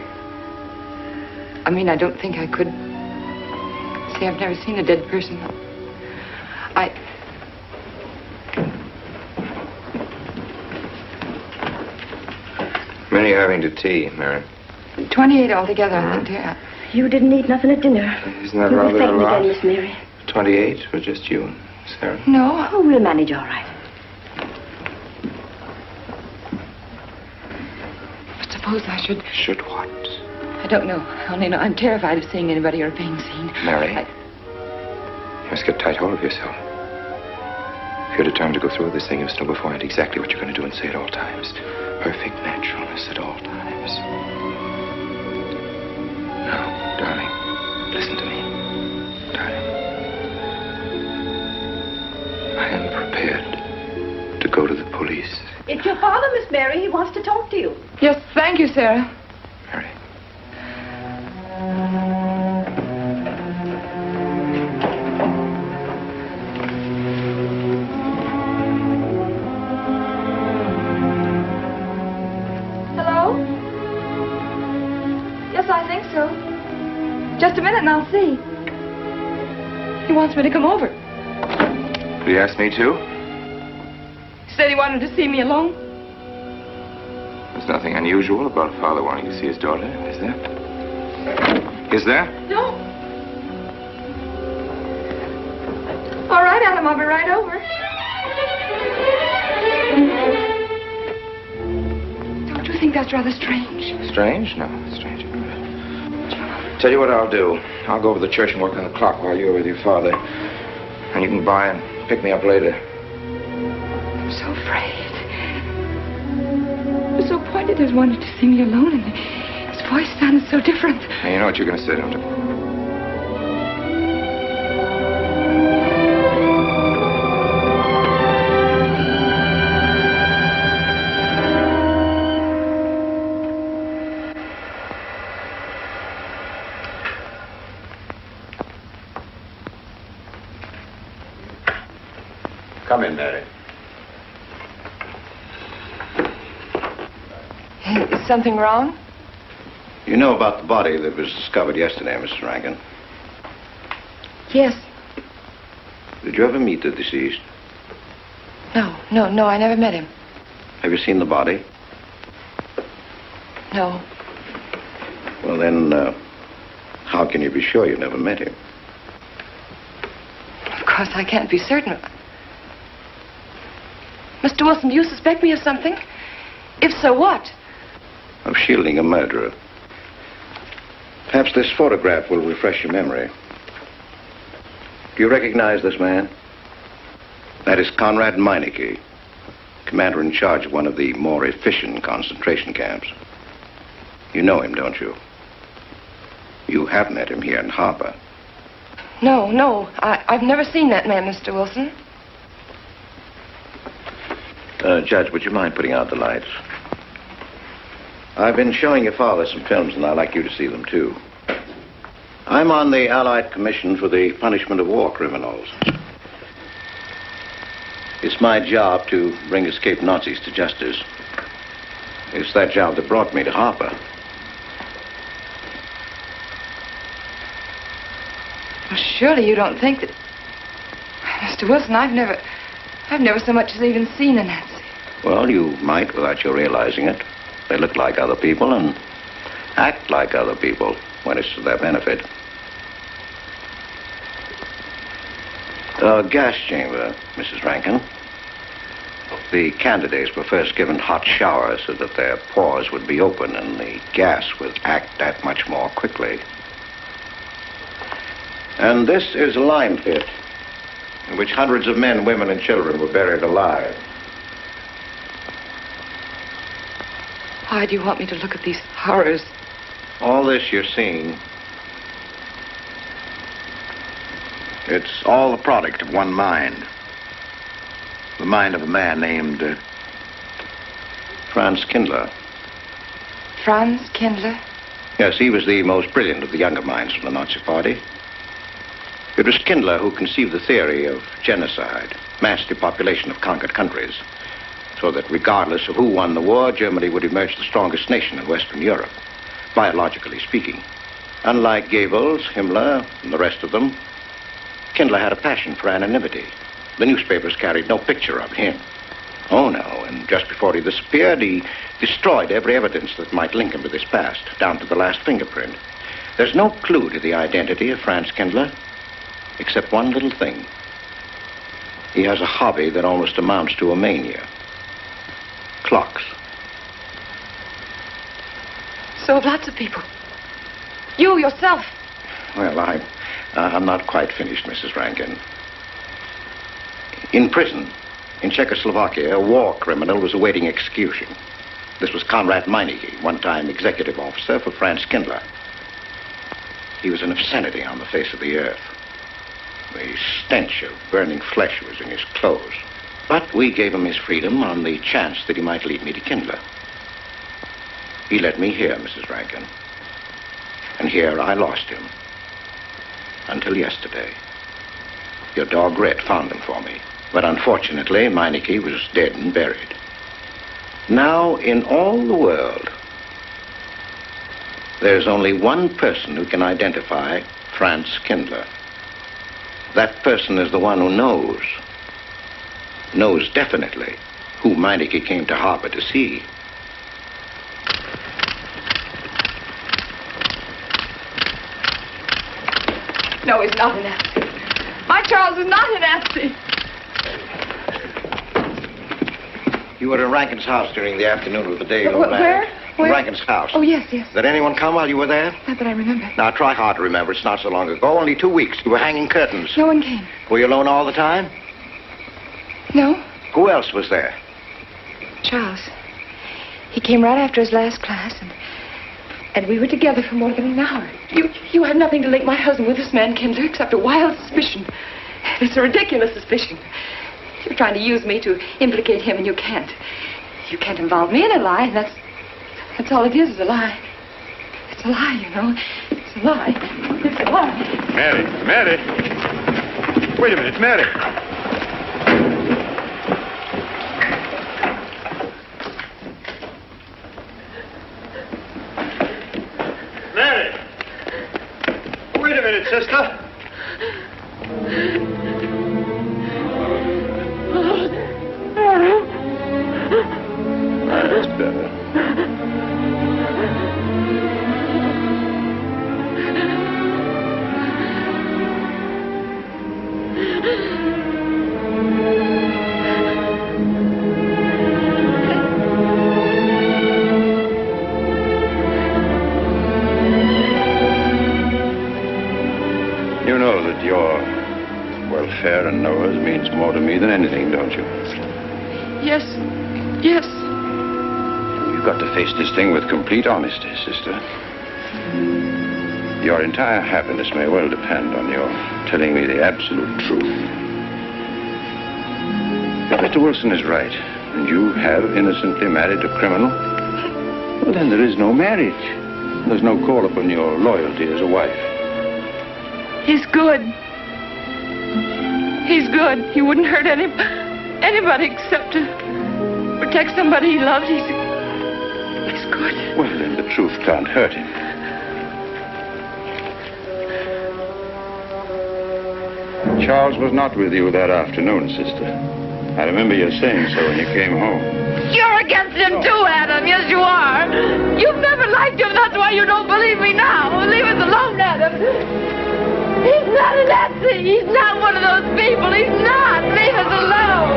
I mean, I don't think I could. See, I've never seen a dead person. Many are having to tea, Mary. 28 altogether, I think, dear. You didn't eat nothing at dinner. Isn't that You'll rather be fainting a lot? again, Miss Mary. 28 for just you and Sarah? No. Oh, we'll manage all right. But suppose I should... Should what? I don't know. I only know I'm terrified of seeing anybody or being seen. Mary, you must get tight hold of yourself. If you're determined to go through with this thing, you must know beforehand exactly what you're going to do and say at all times. Perfect naturalness at all times. Now, darling, listen to me. Darling. I am prepared to go to the police. It's your father, Miss Mary. He wants to talk to you. Yes, thank you, Sarah. Mary. Hello? Yes, I think so. Just a minute and I'll see. He wants me to come over. Did he ask me to? He said he wanted to see me alone. There's nothing unusual about a father wanting to see his daughter, is there? Is there? No. All right, Adam, I'll be right over. Don't you think that's rather strange? Strange? No, it's strange. Tell you what I'll do. I'll go over to the church and work on the clock while you're with your father. And you can buy and pick me up later. I'm so afraid. He was so pointed as wanted to see me alone, and his voice sounded so different. Hey, you know what you're going to say, don't you? Come in, Mary. Is something wrong? You know about the body that was discovered yesterday, Mr. Rankin? Yes. Did you ever meet the deceased? No, I never met him. Have you seen the body? No. Well, then, how can you be sure you never met him? Of course, I can't be certain. Mr. Wilson, do you suspect me of something? If so, what? Of shielding a murderer. Perhaps this photograph will refresh your memory. Do you recognize this man? That is Conrad Meineke, commander in charge of one of the more efficient concentration camps. You know him, don't you? You have met him here in Harper. No. I've never seen that man, Mr. Wilson. Judge, would you mind putting out the lights? I've been showing your father some films, and I'd like you to see them, too. I'm on the Allied Commission for the Punishment of War Criminals. It's my job to bring escaped Nazis to justice. It's that job that brought me to Harper. Well, surely you don't think that... Mr. Wilson, I've never so much as even seen a Nazi. Well, you might without your realizing it. They look like other people and act like other people when it's to their benefit. A gas chamber, Mrs. Rankin. The candidates were first given hot showers so that their pores would be open and the gas would act that much more quickly. And this is a lime pit in which hundreds of men, women, and children were buried alive. Why do you want me to look at these horrors? All this you're seeing, it's all the product of one mind. The mind of a man named Franz Kindler. Franz Kindler? Yes, he was the most brilliant of the younger minds from the Nazi Party. It was Kindler who conceived the theory of genocide, mass depopulation of conquered countries, so that regardless of who won the war, Germany would emerge the strongest nation in Western Europe, biologically speaking. Unlike Goebbels, Himmler, and the rest of them, Kindler had a passion for anonymity. The newspapers carried no picture of him. Oh, no, and just before he disappeared, he destroyed every evidence that might link him to this past, down to the last fingerprint. There's no clue to the identity of Franz Kindler, except one little thing. He has a hobby that almost amounts to a mania. Clocks. So have lots of people. You, yourself. Well, I'm not quite finished, Mrs. Rankin. In prison, in Czechoslovakia, a war criminal was awaiting execution. This was Conrad Meineke, one-time executive officer for Franz Kindler. He was an obscenity on the face of the earth. The stench of burning flesh was in his clothes. But we gave him his freedom on the chance that he might lead me to Kindler. He led me here, Mrs. Rankin. And here I lost him. Until yesterday. Your dog Red found him for me. But unfortunately, Meineke was dead and buried. Now, in all the world, there's only one person who can identify Franz Kindler. That person is the one who knows definitely who Meineke came to Harper to see. No, he's not a Nazi. My Charles is not a Nazi. You were at Rankin's house during the afternoon of the day. Where? Rankin's house. Oh, yes, yes. Did anyone come while you were there? Not that I remember. Now, try hard to remember. It's not so long ago. Only 2 weeks. You were hanging curtains. No one came. Were you alone all the time? No. Who else was there? Charles. He came right after his last class, and we were together for more than an hour. You had nothing to link my husband with this man, Kindler, except a wild suspicion. It's a ridiculous suspicion. You're trying to use me to implicate him, and you can't. You can't involve me in a lie. That's all it is a lie. It's a lie, you know. It's a lie. It's a lie. Mary. Wait a minute, Mary. Mary! Wait a minute, sister. That's better. know that your welfare and Noah's means more to me than anything, don't you? Yes. Yes. You've got to face this thing with complete honesty, sister. Your entire happiness may well depend on your telling me the absolute truth. If Mr. Wilson is right, and you have innocently married a criminal, well, then there is no marriage. There's no call upon your loyalty as a wife. He's good. He's good. He wouldn't hurt anybody except to protect somebody he loved. He's good. Well, then the truth can't hurt him. Charles was not with you that afternoon, sister. I remember you saying so when you came home. You're against him too, Adam. Yes, you are. You've never liked him. That's why you don't believe me now. Leave us alone, Adam. He's not a Nazi. He's not one of those people. He's not. Leave us alone.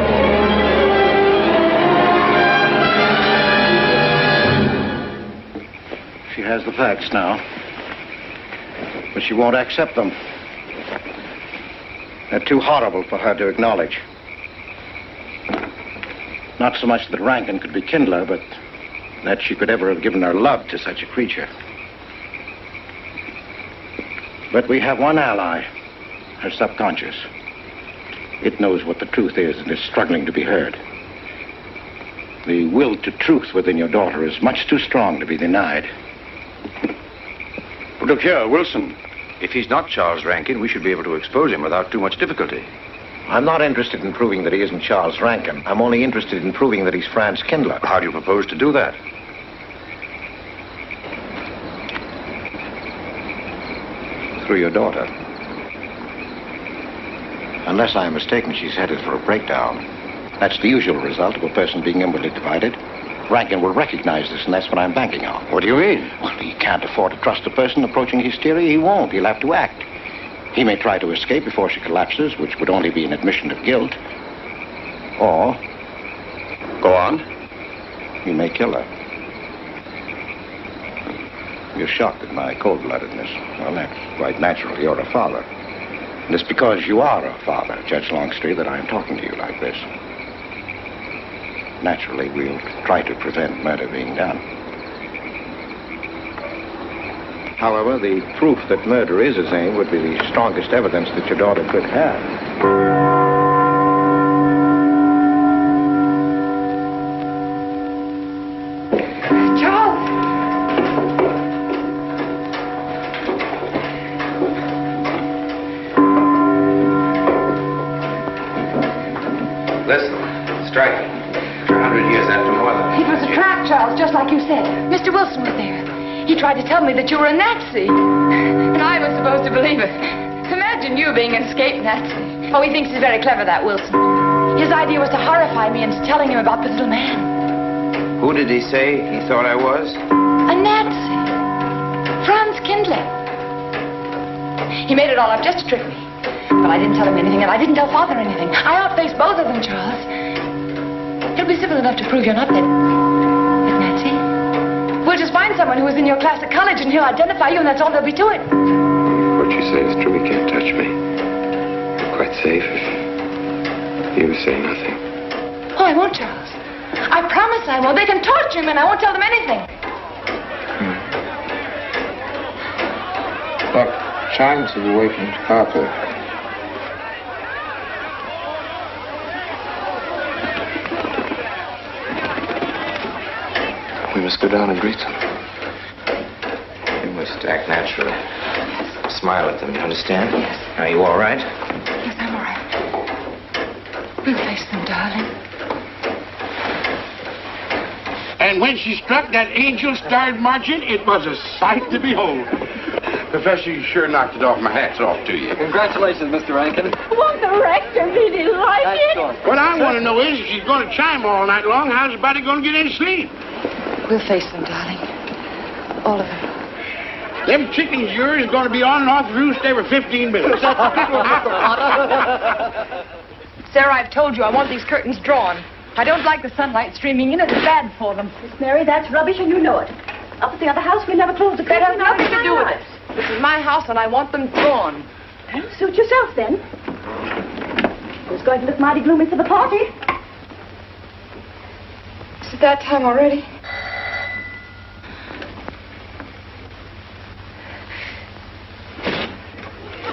She has the facts now, but she won't accept them. They're too horrible for her to acknowledge. Not so much that Rankin could be Kindler, but that she could ever have given her love to such a creature. But we have one ally, her subconscious. It knows what the truth is and is struggling to be heard. The will to truth within your daughter is much too strong to be denied. Look here, Wilson. If he's not Charles Rankin, we should be able to expose him without too much difficulty. I'm not interested in proving that he isn't Charles Rankin. I'm only interested in proving that he's Franz Kindler. How do you propose to do that? Through your daughter. Unless I'm mistaken, she's headed for a breakdown. That's the usual result of a person being inwardly divided. Rankin will recognize this, and that's what I'm banking on. What do you mean? Well, he can't afford to trust a person approaching hysteria. He won't. He'll have to act. He may try to escape before she collapses, which would only be an admission of guilt. Or... Go on. He may kill her. You're shocked at my cold-bloodedness. Well, that's quite natural. You're a father. And it's because you are a father, Judge Longstreet, that I'm talking to you like this. Naturally, we'll try to prevent murder being done. However, the proof that murder is his aim would be the strongest evidence that your daughter could have. Charles! Listen, strike. 100 years after more than... It was a trap, Charles, just like you said. Mr. Wilson was there. He tried to tell me that you were a Nazi. And I was supposed to believe it. Imagine you being an escaped Nazi. Oh, he thinks he's very clever, that Wilson. His idea was to horrify me into telling him about the little man. Who did he say he thought I was? A Nazi. Franz Kindler. He made it all up just to trick me. But I didn't tell him anything, and I didn't tell Father anything. I outfaced both of them, Charles. He'll be civil enough to prove you're not that Nazi. We'll just find someone who was in your class at college, and he'll identify you, and that's all there'll be to it. What you say is true. He can't touch me. I'm quite safe if you say nothing. Oh, I won't, Charles. I promise I won't. They can torture him, and I won't tell them anything. Look, chimes have awakened Harper. We must go down and greet them. You must act naturally. Smile at them, you understand? Yes. Are you all right? Yes, I'm all right. We'll face them, darling. And when she struck that angel-starred marching, it was a sight to behold. Professor, you sure knocked it off. My hat's off to you. Congratulations, Mr. Rankin. Won't the rector really like it? What I want to know is, if she's going to chime all night long, how's the body going to get any sleep? We'll face them, darling. All of them. Them chickens of yours are going to be on and off the roost every 15 minutes. Sarah, I've told you I want these curtains drawn. I don't like the sunlight streaming in. It's bad for them. Miss Mary, that's rubbish and you know it. Up at the other house, we never close the That curtains. has nothing to do with it. This is my house and I want them drawn. Suit yourself, then. It's going to look mighty gloomy for the party. Is it that time already?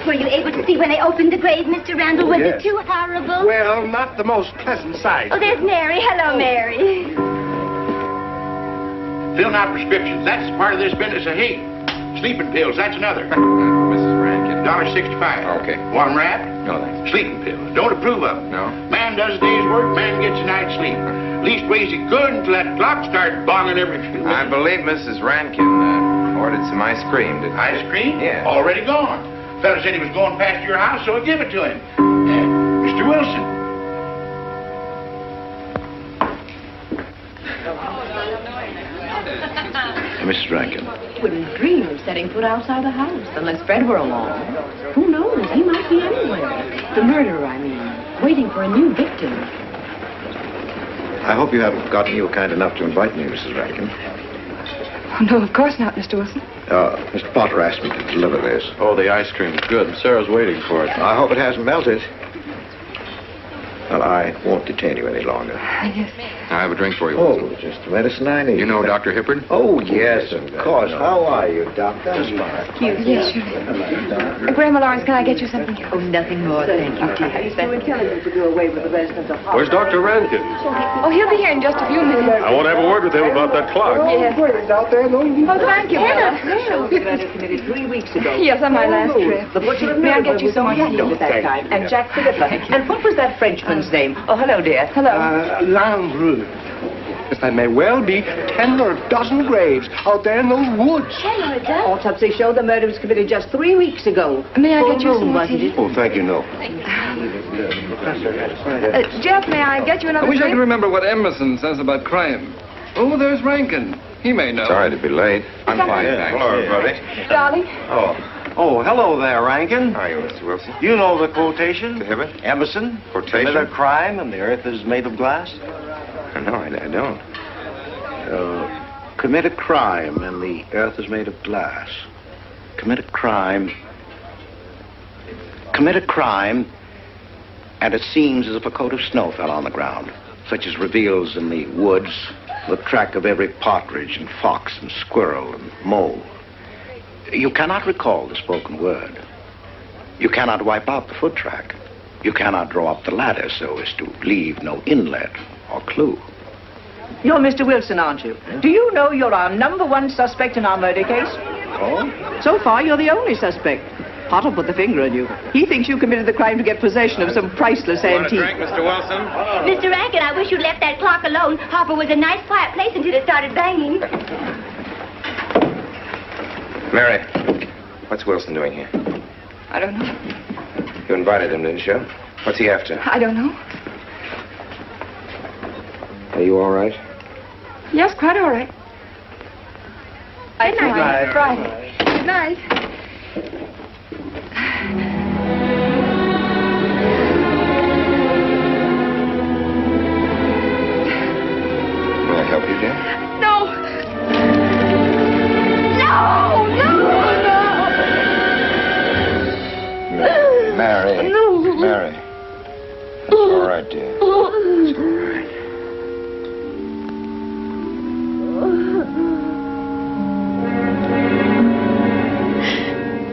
Were you able to see when they opened the grave, Mr. Randall? Was it too horrible? Well, not the most pleasant sight. Oh, there's Mary. Hello, Mary. Filling out prescriptions. That's part of this business of hate. Sleeping pills, that's another. Mrs. Rankin. $1.65. Okay. One wrap? No, thanks. Sleeping pills. Don't approve of them. No. Man does a day's work, man gets a night's sleep. Leastways he could until that clock started bonging every few minutes. I believe Mrs. Rankin ordered some ice cream. Ice cream? Yeah. Already gone. Fella said he was going past your house, so I give it to him. Mr. Wilson. Mrs. Rankin. Wouldn't dream of setting foot outside the house unless Fred were along. Who knows? He might be anywhere. The murderer, I mean, waiting for a new victim. I hope you haven't gotten you kind enough to invite me, Mrs. Rankin. Oh, no, of course not, Mr. Wilson. Mr. Potter asked me to deliver this. Oh, the ice cream is good. Sarah's waiting for it. I hope it hasn't melted. Well, I won't detain you any longer. Yes. I have a drink for you. Oh, just the medicine I need. You know Dr. Hippard? Oh, yes, of course. How are you, Doctor? Yes, sure. Grandma Lawrence, can I get you something? Oh, nothing more, thank you, dear. He's too intelligent to do away with the residents of Where's Dr. Rankin? Oh, he'll be here in just a few minutes. I want to have a word with him about that clock. Yes. out there, no? Oh, thank you, Bella. Committed 3 weeks ago. Yes, on my last trip. The butcher May I get you some more tea? at that time. And Jack Philippa. And what was that Frenchman's name? Oh, hello, dear. Hello. Lambrou. There may well be 10 or a dozen graves out there in those woods. Autopsy showed the murder was committed just 3 weeks ago. May I get you some more wasn't tea? it? Oh, thank you, no. Jeff, may I get you another I wish I drink? could remember what Emerson says about crime. Oh, there's Rankin. He may know. Sorry to be late. I'm fine, thanks. Hello, everybody. Darling. Oh, hello there, Rankin. How are you, Mr. Wilson? You know the quotation? The Hibbert? Emerson. Quotation? Commit a crime and the earth is made of glass. No, I don't. Commit a crime and the earth is made of glass. Commit a crime. Commit a crime and it seems as if a coat of snow fell on the ground, such as reveals in the woods the track of every partridge and fox and squirrel and mole. You cannot recall the spoken word. You cannot wipe out the foot track. You cannot draw up the ladder so as to leave no inlet or clue. You're Mr. Wilson, aren't you? Do you know you're our #1 suspect in our murder case? Oh? So far, you're the only suspect. Potter put the finger on you. He thinks you committed the crime to get possession of some priceless antique. Mr. Wilson? Mr. Rankin, I wish you'd left that clock alone. Harper was a nice, quiet place until it started banging. Mary, what's Wilson doing here? I don't know. You invited him, didn't you? What's he after? I don't know. Are you all right? Yes, quite all right. Good night. Friday. Good night. May I help you, dear? No! No! No! Mary. No. Mary. It's all right, dear. It's all right.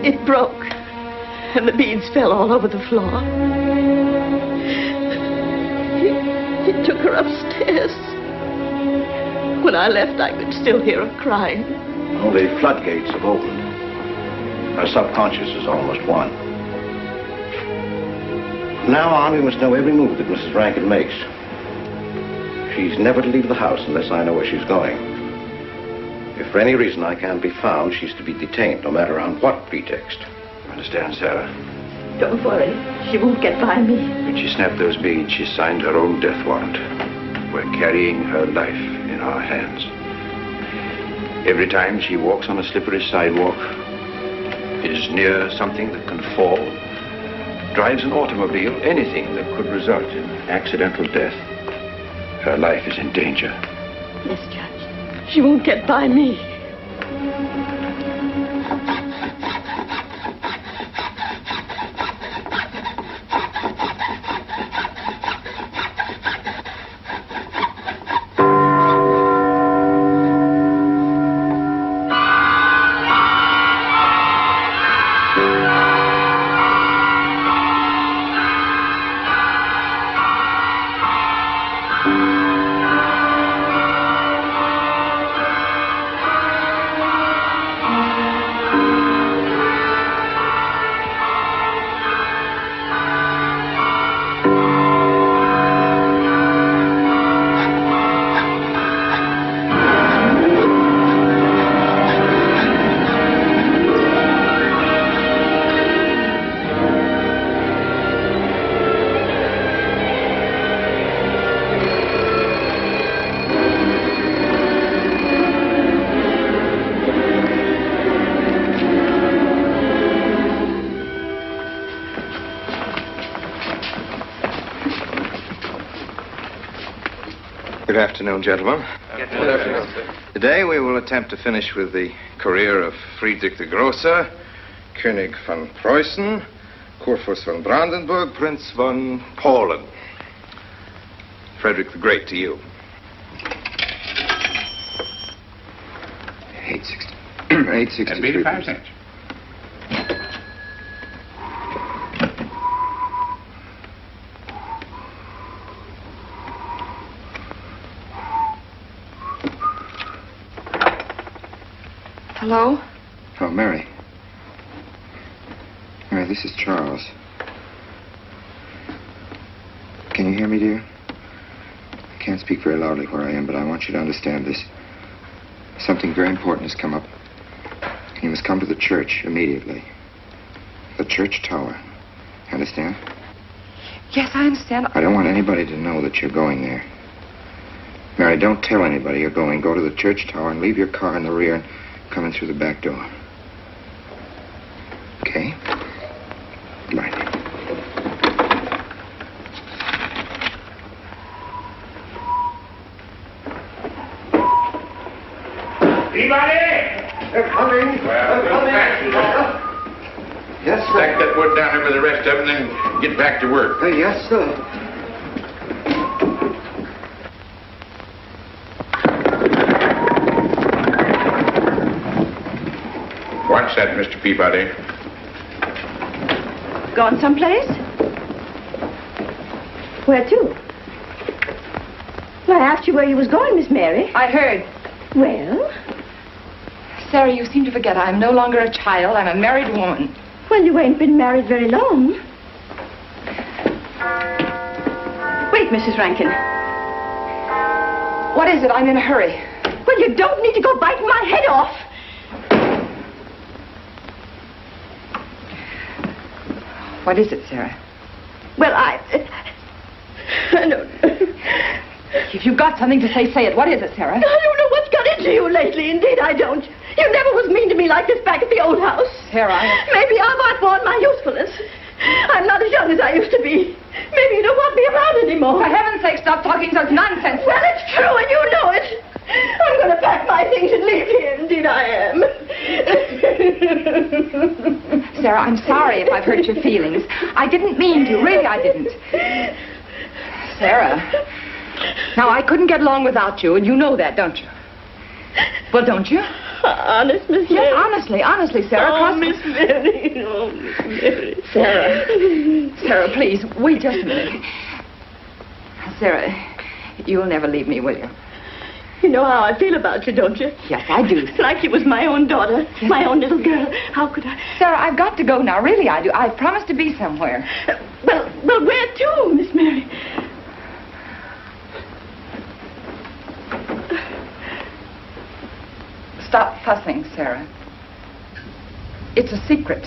It broke, and the beads fell all over the floor. He took her upstairs. When I left, I could still hear her crying. Well, the floodgates have opened. Her subconscious is almost won. From now on, we must know every move that Mrs. Rankin makes. She's never to leave the house unless I know where she's going. If for any reason I can't be found, she's to be detained, no matter on what pretext. Understand, Sarah? Don't worry, she won't get by me. When she snapped those beads, she signed her own death warrant. We're carrying her life in our hands. Every time she walks on a slippery sidewalk, is near something that can fall, drives an automobile, anything that could result in accidental death, her life is in danger. Yes, Judge. She won't get by me. Good afternoon, gentlemen. Good afternoon, sir. Today we will attempt to finish with the career of Friedrich the Grosser, König von Preußen, Kurfürst von Brandenburg, Prince von Polen. Frederick the Great to you. 8.63. That'd be 85 cents. Hello? Oh, Mary. Mary, this is Charles. Can you hear me, dear? I can't speak very loudly where I am, but I want you to understand this. Something very important has come up. You must come to the church immediately. The church tower. Understand? Yes, I understand. I don't want anybody to know that you're going there. Mary, don't tell anybody you're going. Go to the church tower and leave your car in the rear and come in through the back door. Okay? Goodbye. Anybody? They're coming. Well, They're coming. Yes, sir. Stack that wood down there with the rest of it and then get back to work. Yes, sir. What's that, Mr. Peabody? Gone someplace? Where to? Well, I asked you where you was going, Miss Mary. I heard. Well? Sarah, you seem to forget I'm no longer a child. I'm a married woman. Well, you ain't been married very long. Wait, Mrs. Rankin. What is it? I'm in a hurry. Well, you don't need to go biting my head off. What is it, Sarah? Well, I don't know. If you've got something to say, say it. What is it, Sarah? I don't know what's got into you lately. Indeed, I don't. You never was mean to me like this back at the old house. Sarah, Maybe I've outworn my usefulness. I'm not as young as I used to be. Maybe you don't want me around anymore. For heaven's sake, stop talking such nonsense. Well, it's true, and you know it. I'm going to pack my things and leave here. Indeed, I am. Sarah, I'm sorry if I've hurt your feelings. I didn't mean to. Really, I didn't. Sarah. Now, I couldn't get along without you, and you know that, don't you? Well, don't you? Honest, Miss Yes, Mary. honestly, Sarah. Oh, Miss Mary. Oh, Miss Mary. Sarah, please, wait just a minute. Sarah, you'll never leave me, will you? You know how I feel about you, don't you? Yes, I do. Like you was my own daughter, my own little girl. How could I? Sarah, I've got to go now. Really, I do. I've promised to be somewhere. Well, where to, Miss Mary? Stop fussing, Sarah. It's a secret.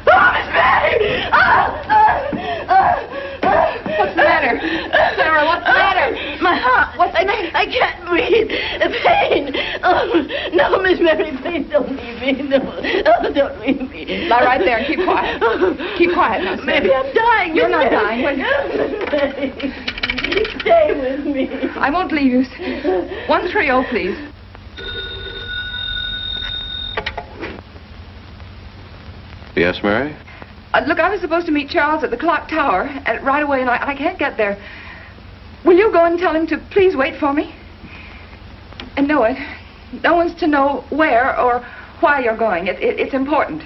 Oh, Miss Mary! What's the matter? Sarah, what's the matter? My heart. What's the matter? I can't breathe. Pain. Oh, no, Miss Mary, please don't leave me. No, oh, don't leave me. Lie right there and keep quiet. Keep quiet now, Sarah. Maybe I'm dying. You're Miss not Mary. dying. Miss Mary, stay with me. I won't leave you. 130, please. Yes, Mary? Look, I was supposed to meet Charles at the clock tower right away, and I can't get there. Will you go and tell him to please wait for me? And no one's to know where or why you're going. It's important.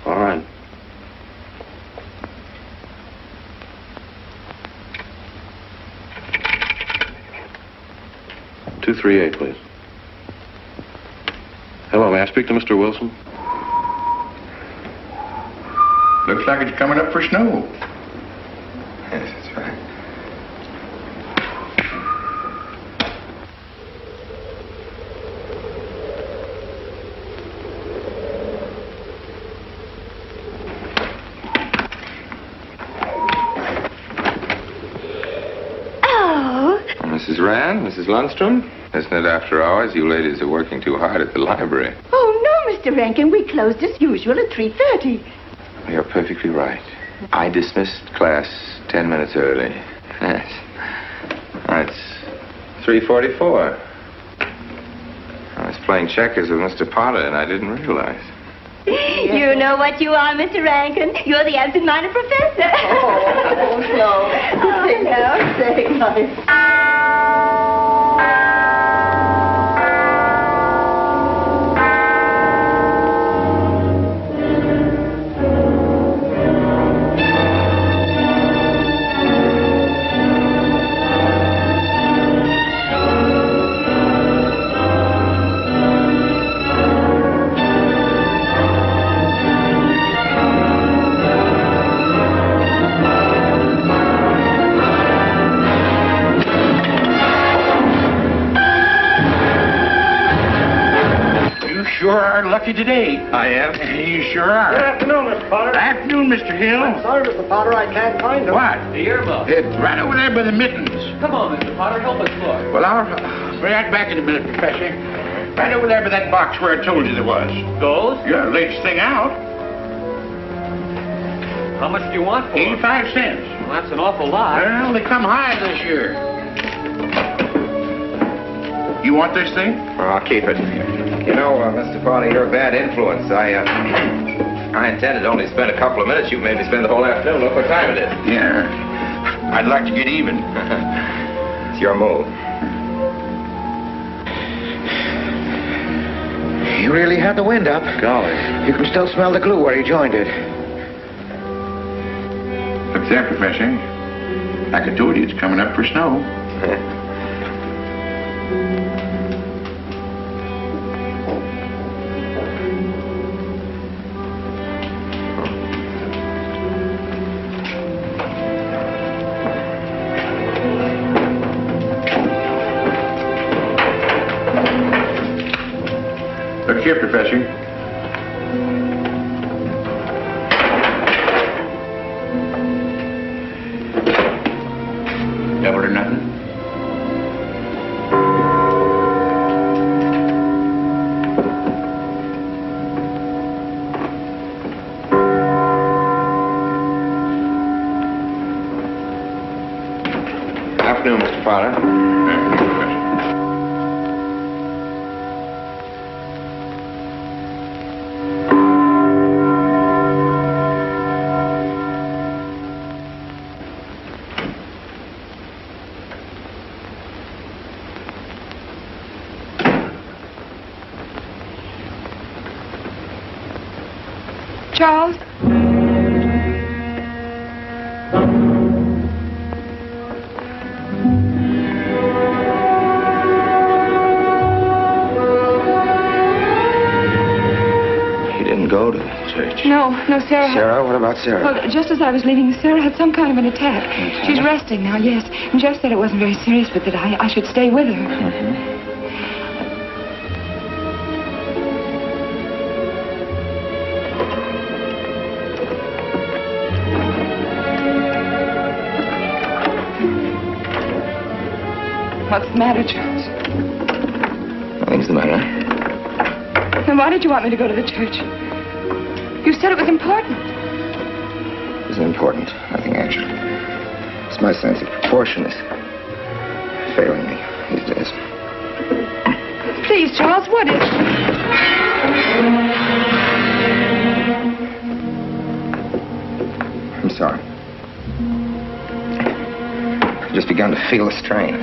All right. "238, please. Hello, may I speak to Mr. Wilson? Looks like it's coming up for snow. Yes, that's right. Oh. Mrs. Rand, Mrs. Lundstrom, isn't it after hours? You ladies are working too hard at the library. Oh, no, Mr. Rankin. We closed as usual at 3:30. You're perfectly right. I dismissed class 10 minutes early. Yes. 344. I was playing checkers with Mr. Potter, and I didn't realize. You know what you are, Mr. Rankin. You're the absent-minded professor. Oh, no. For now, say, Sure are lucky today. I am. You sure are. Good afternoon, Mr. Potter. Afternoon, Mr. Hill. I'm sorry, Mr. Potter, I can't find them. What? The earmuff. Right over there by the mittens. Come on, Mr. Potter, help us look. Well, I'll be right back in a minute, Professor. Right over there by that box where I told you there was. Those? Yeah, latest thing out. How much do you want for 85 cents. Well, that's an awful lot. Well, they come high this year. You want this thing? Well, I'll keep it. You know, Mr. Potter, you're a bad influence. I intended to only spend a couple of minutes. You made me spend the whole afternoon. Look what time it is. Yeah. I'd like to get even. It's your move. You really had the wind up. Golly. You can still smell the glue where you joined it. Look there, Professor. Like I told you, it's coming up for snow. Look here, Professor. Double or nothing? Afternoon, Mr. Potter. Charles? You didn't go to the church. No, Sarah. Sarah? What about Sarah? Well, just as I was leaving, Sarah had some kind of an attack. She's resting now, yes. And Jeff said it wasn't very serious, but that I should stay with her. Mm-hmm. What's the matter, Charles? Nothing's the matter. Then why did you want me to go to the church? You said it was important. It isn't important. Nothing, actually. It's my sense of proportion is failing me these days. Please, Charles, what is it? I'm sorry. I've just begun to feel the strain.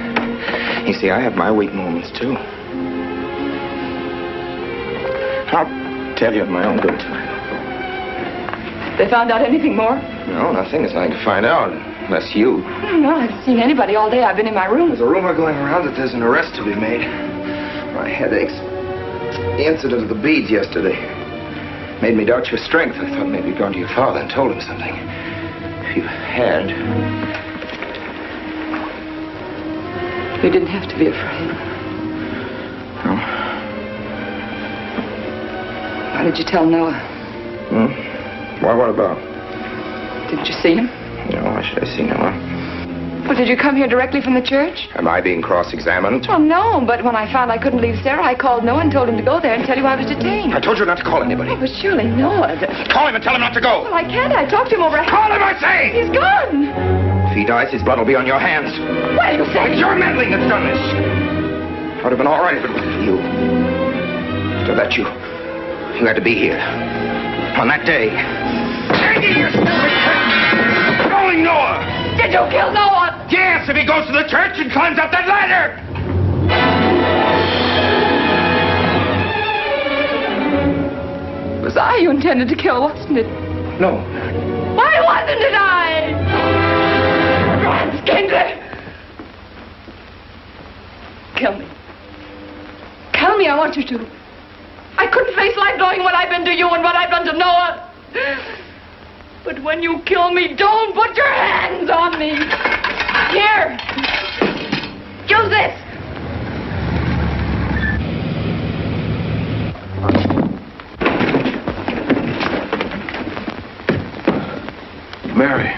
You see, I have my weak moments, too. I'll tell you in my own good time. They found out anything more? No, nothing. There's nothing to find out, unless you. No, I haven't seen anybody all day. I've been in my room. There's a rumor going around that there's an arrest to be made. My head aches. The incident of the beads yesterday made me doubt your strength. I thought maybe you'd gone to your father and told him something. If you had... You didn't have to be afraid. No? Why did you tell Noah? Why, what about? Didn't you see him? No, why should I see Noah? Well, did you come here directly from the church? Am I being cross-examined? Well, no, but when I found I couldn't leave Sarah, I called Noah and told him to go there and tell you I was detained. I told you not to call anybody. Oh, but surely Noah... Call him and tell him not to go. Well, I can't. I talked to him over... Call him, I say! He's gone! If he dies, his blood will be on your hands. What are you saying? It's your meddling that's done this. I would have been all right if it wasn't for you. So that you had to be here. On that day. Calling Noah! Did you kill Noah? Yes, if he goes to the church and climbs up that ladder! It was I you intended to kill, wasn't it? No. Why wasn't it I? Franz Kindler! Kill me. Kill me, I want you to. I couldn't face life knowing what I've been to you and what I've done to Noah. But when you kill me, don't put your hands on me. Here. Use this. Mary.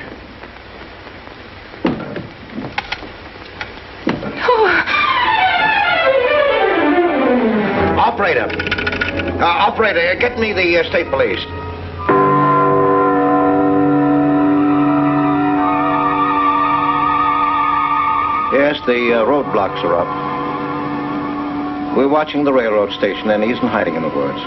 Operator, get me the state police. Yes, the roadblocks are up. We're watching the railroad station, and he isn't hiding in the woods.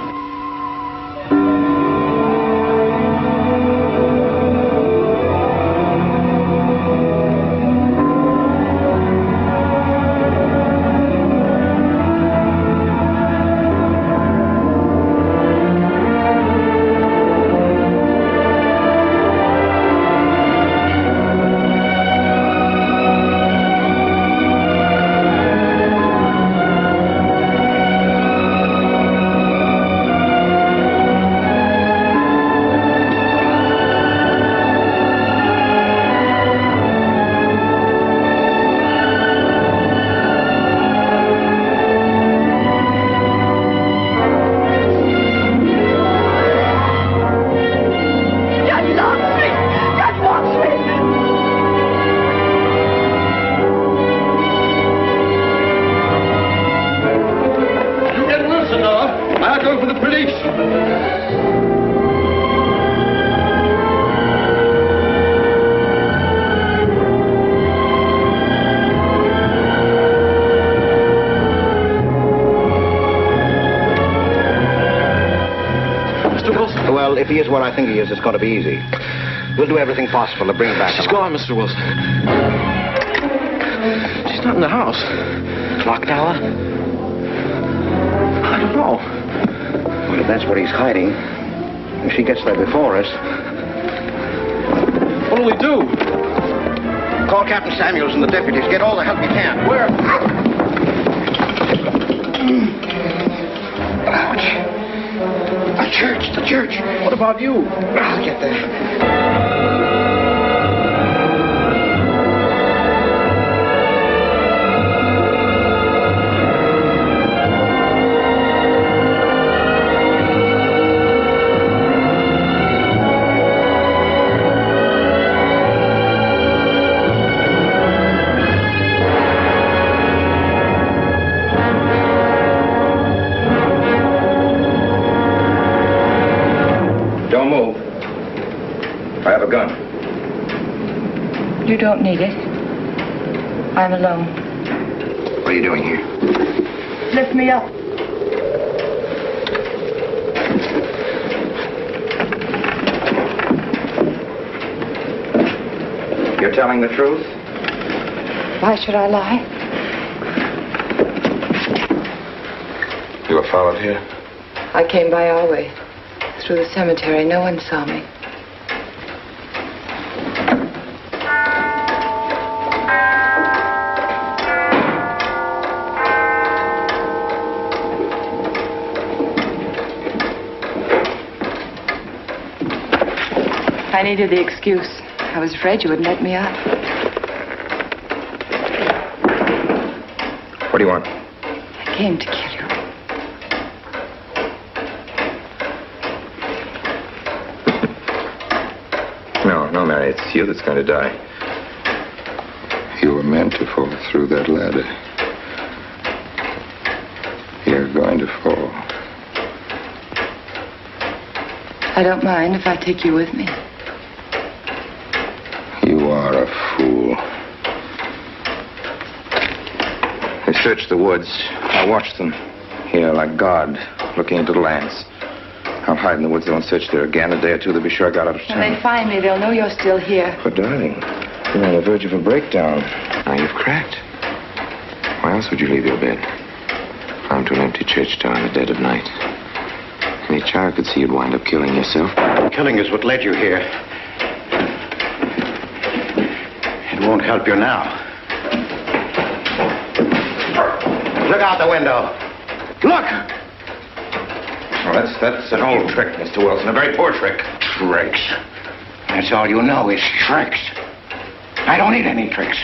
If he is what I think he is, it's going to be easy. We'll do everything possible to bring him back. She's gone, Mr. Wilson. She's not in the house. Clock tower? I don't know. Well, if that's where he's hiding, if she gets there before us... What'll we do? Call Captain Samuels and the deputies. Get all the help you can. Where? Ouch. The church. What about you? I'll get there. You don't need it. I'm alone. What are you doing here? Lift me up. You're telling the truth? Why should I lie? You were followed here? I came by our way. Through the cemetery. No one saw me. I needed the excuse. I was afraid you wouldn't let me out. What do you want? I came to kill you. No, Mary, it's you that's going to die. You were meant to fall through that ladder. You're going to fall. I don't mind if I take you with me. You are a fool. This searched the woods. I watched them here like God, looking into the ants. I'll hide in the woods, though, and search there again. A day or two, they'll be sure I got out of When town. they find me, they'll know you're still here. But, darling, you're on the verge of a breakdown. Now you've cracked. Why else would you leave your bed? Climb to an empty church door in the dead of night. Any child could see you'd wind up killing yourself. Killing is what led you here. It won't help you now. Look out the window. Look! Well, that's an old trick, Mr. Wilson. A very poor trick. Tricks. That's all you know is tricks. I don't need any tricks.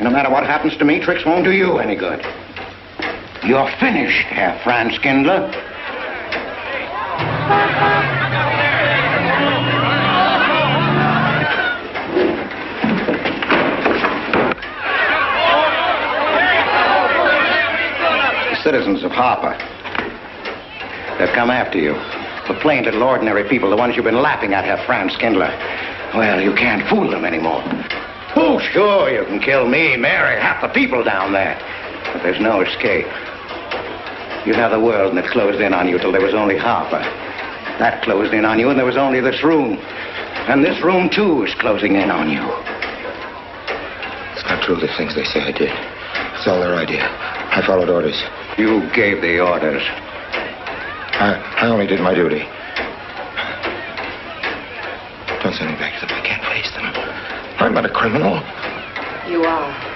No matter what happens to me, tricks won't do you any good. You're finished, Herr Franz Kindler. The citizens of Harper, they've come after you. The plain little ordinary people, the ones you've been laughing at, Herr Franz Kindler. Well, you can't fool them anymore. Oh, sure, you can kill me, Mary, half the people down there. But there's no escape. You have the world, and it closed in on you till there was only Harper. That closed in on you, and there was only this room. And this room, too, is closing in on you. It's not true, the things they say I did. It's all their idea. I followed orders. You gave the orders. I only did my duty. Don't send me back to them. I can't face them. I'm not a criminal. You are.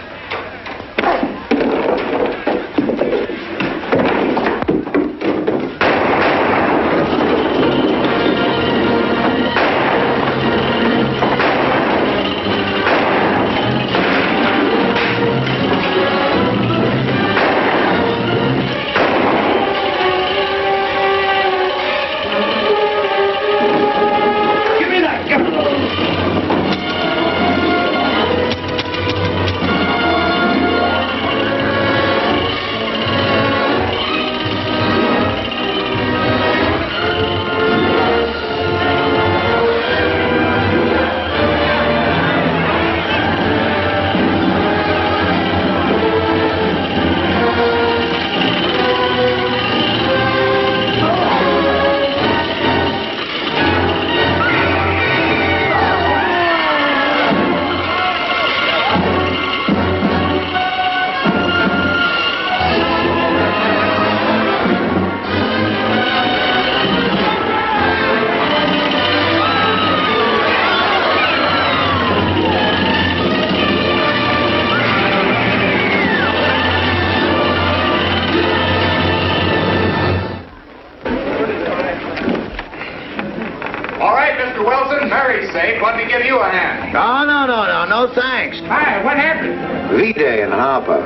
Let me give you a hand. No, thanks. Hi, what happened? V-Day in Harper.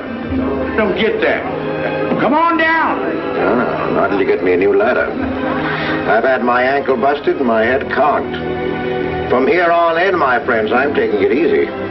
Don't get that. Come on down. Oh, not until you get me a new ladder. I've had my ankle busted and my head conked. From here on in, my friends, I'm taking it easy.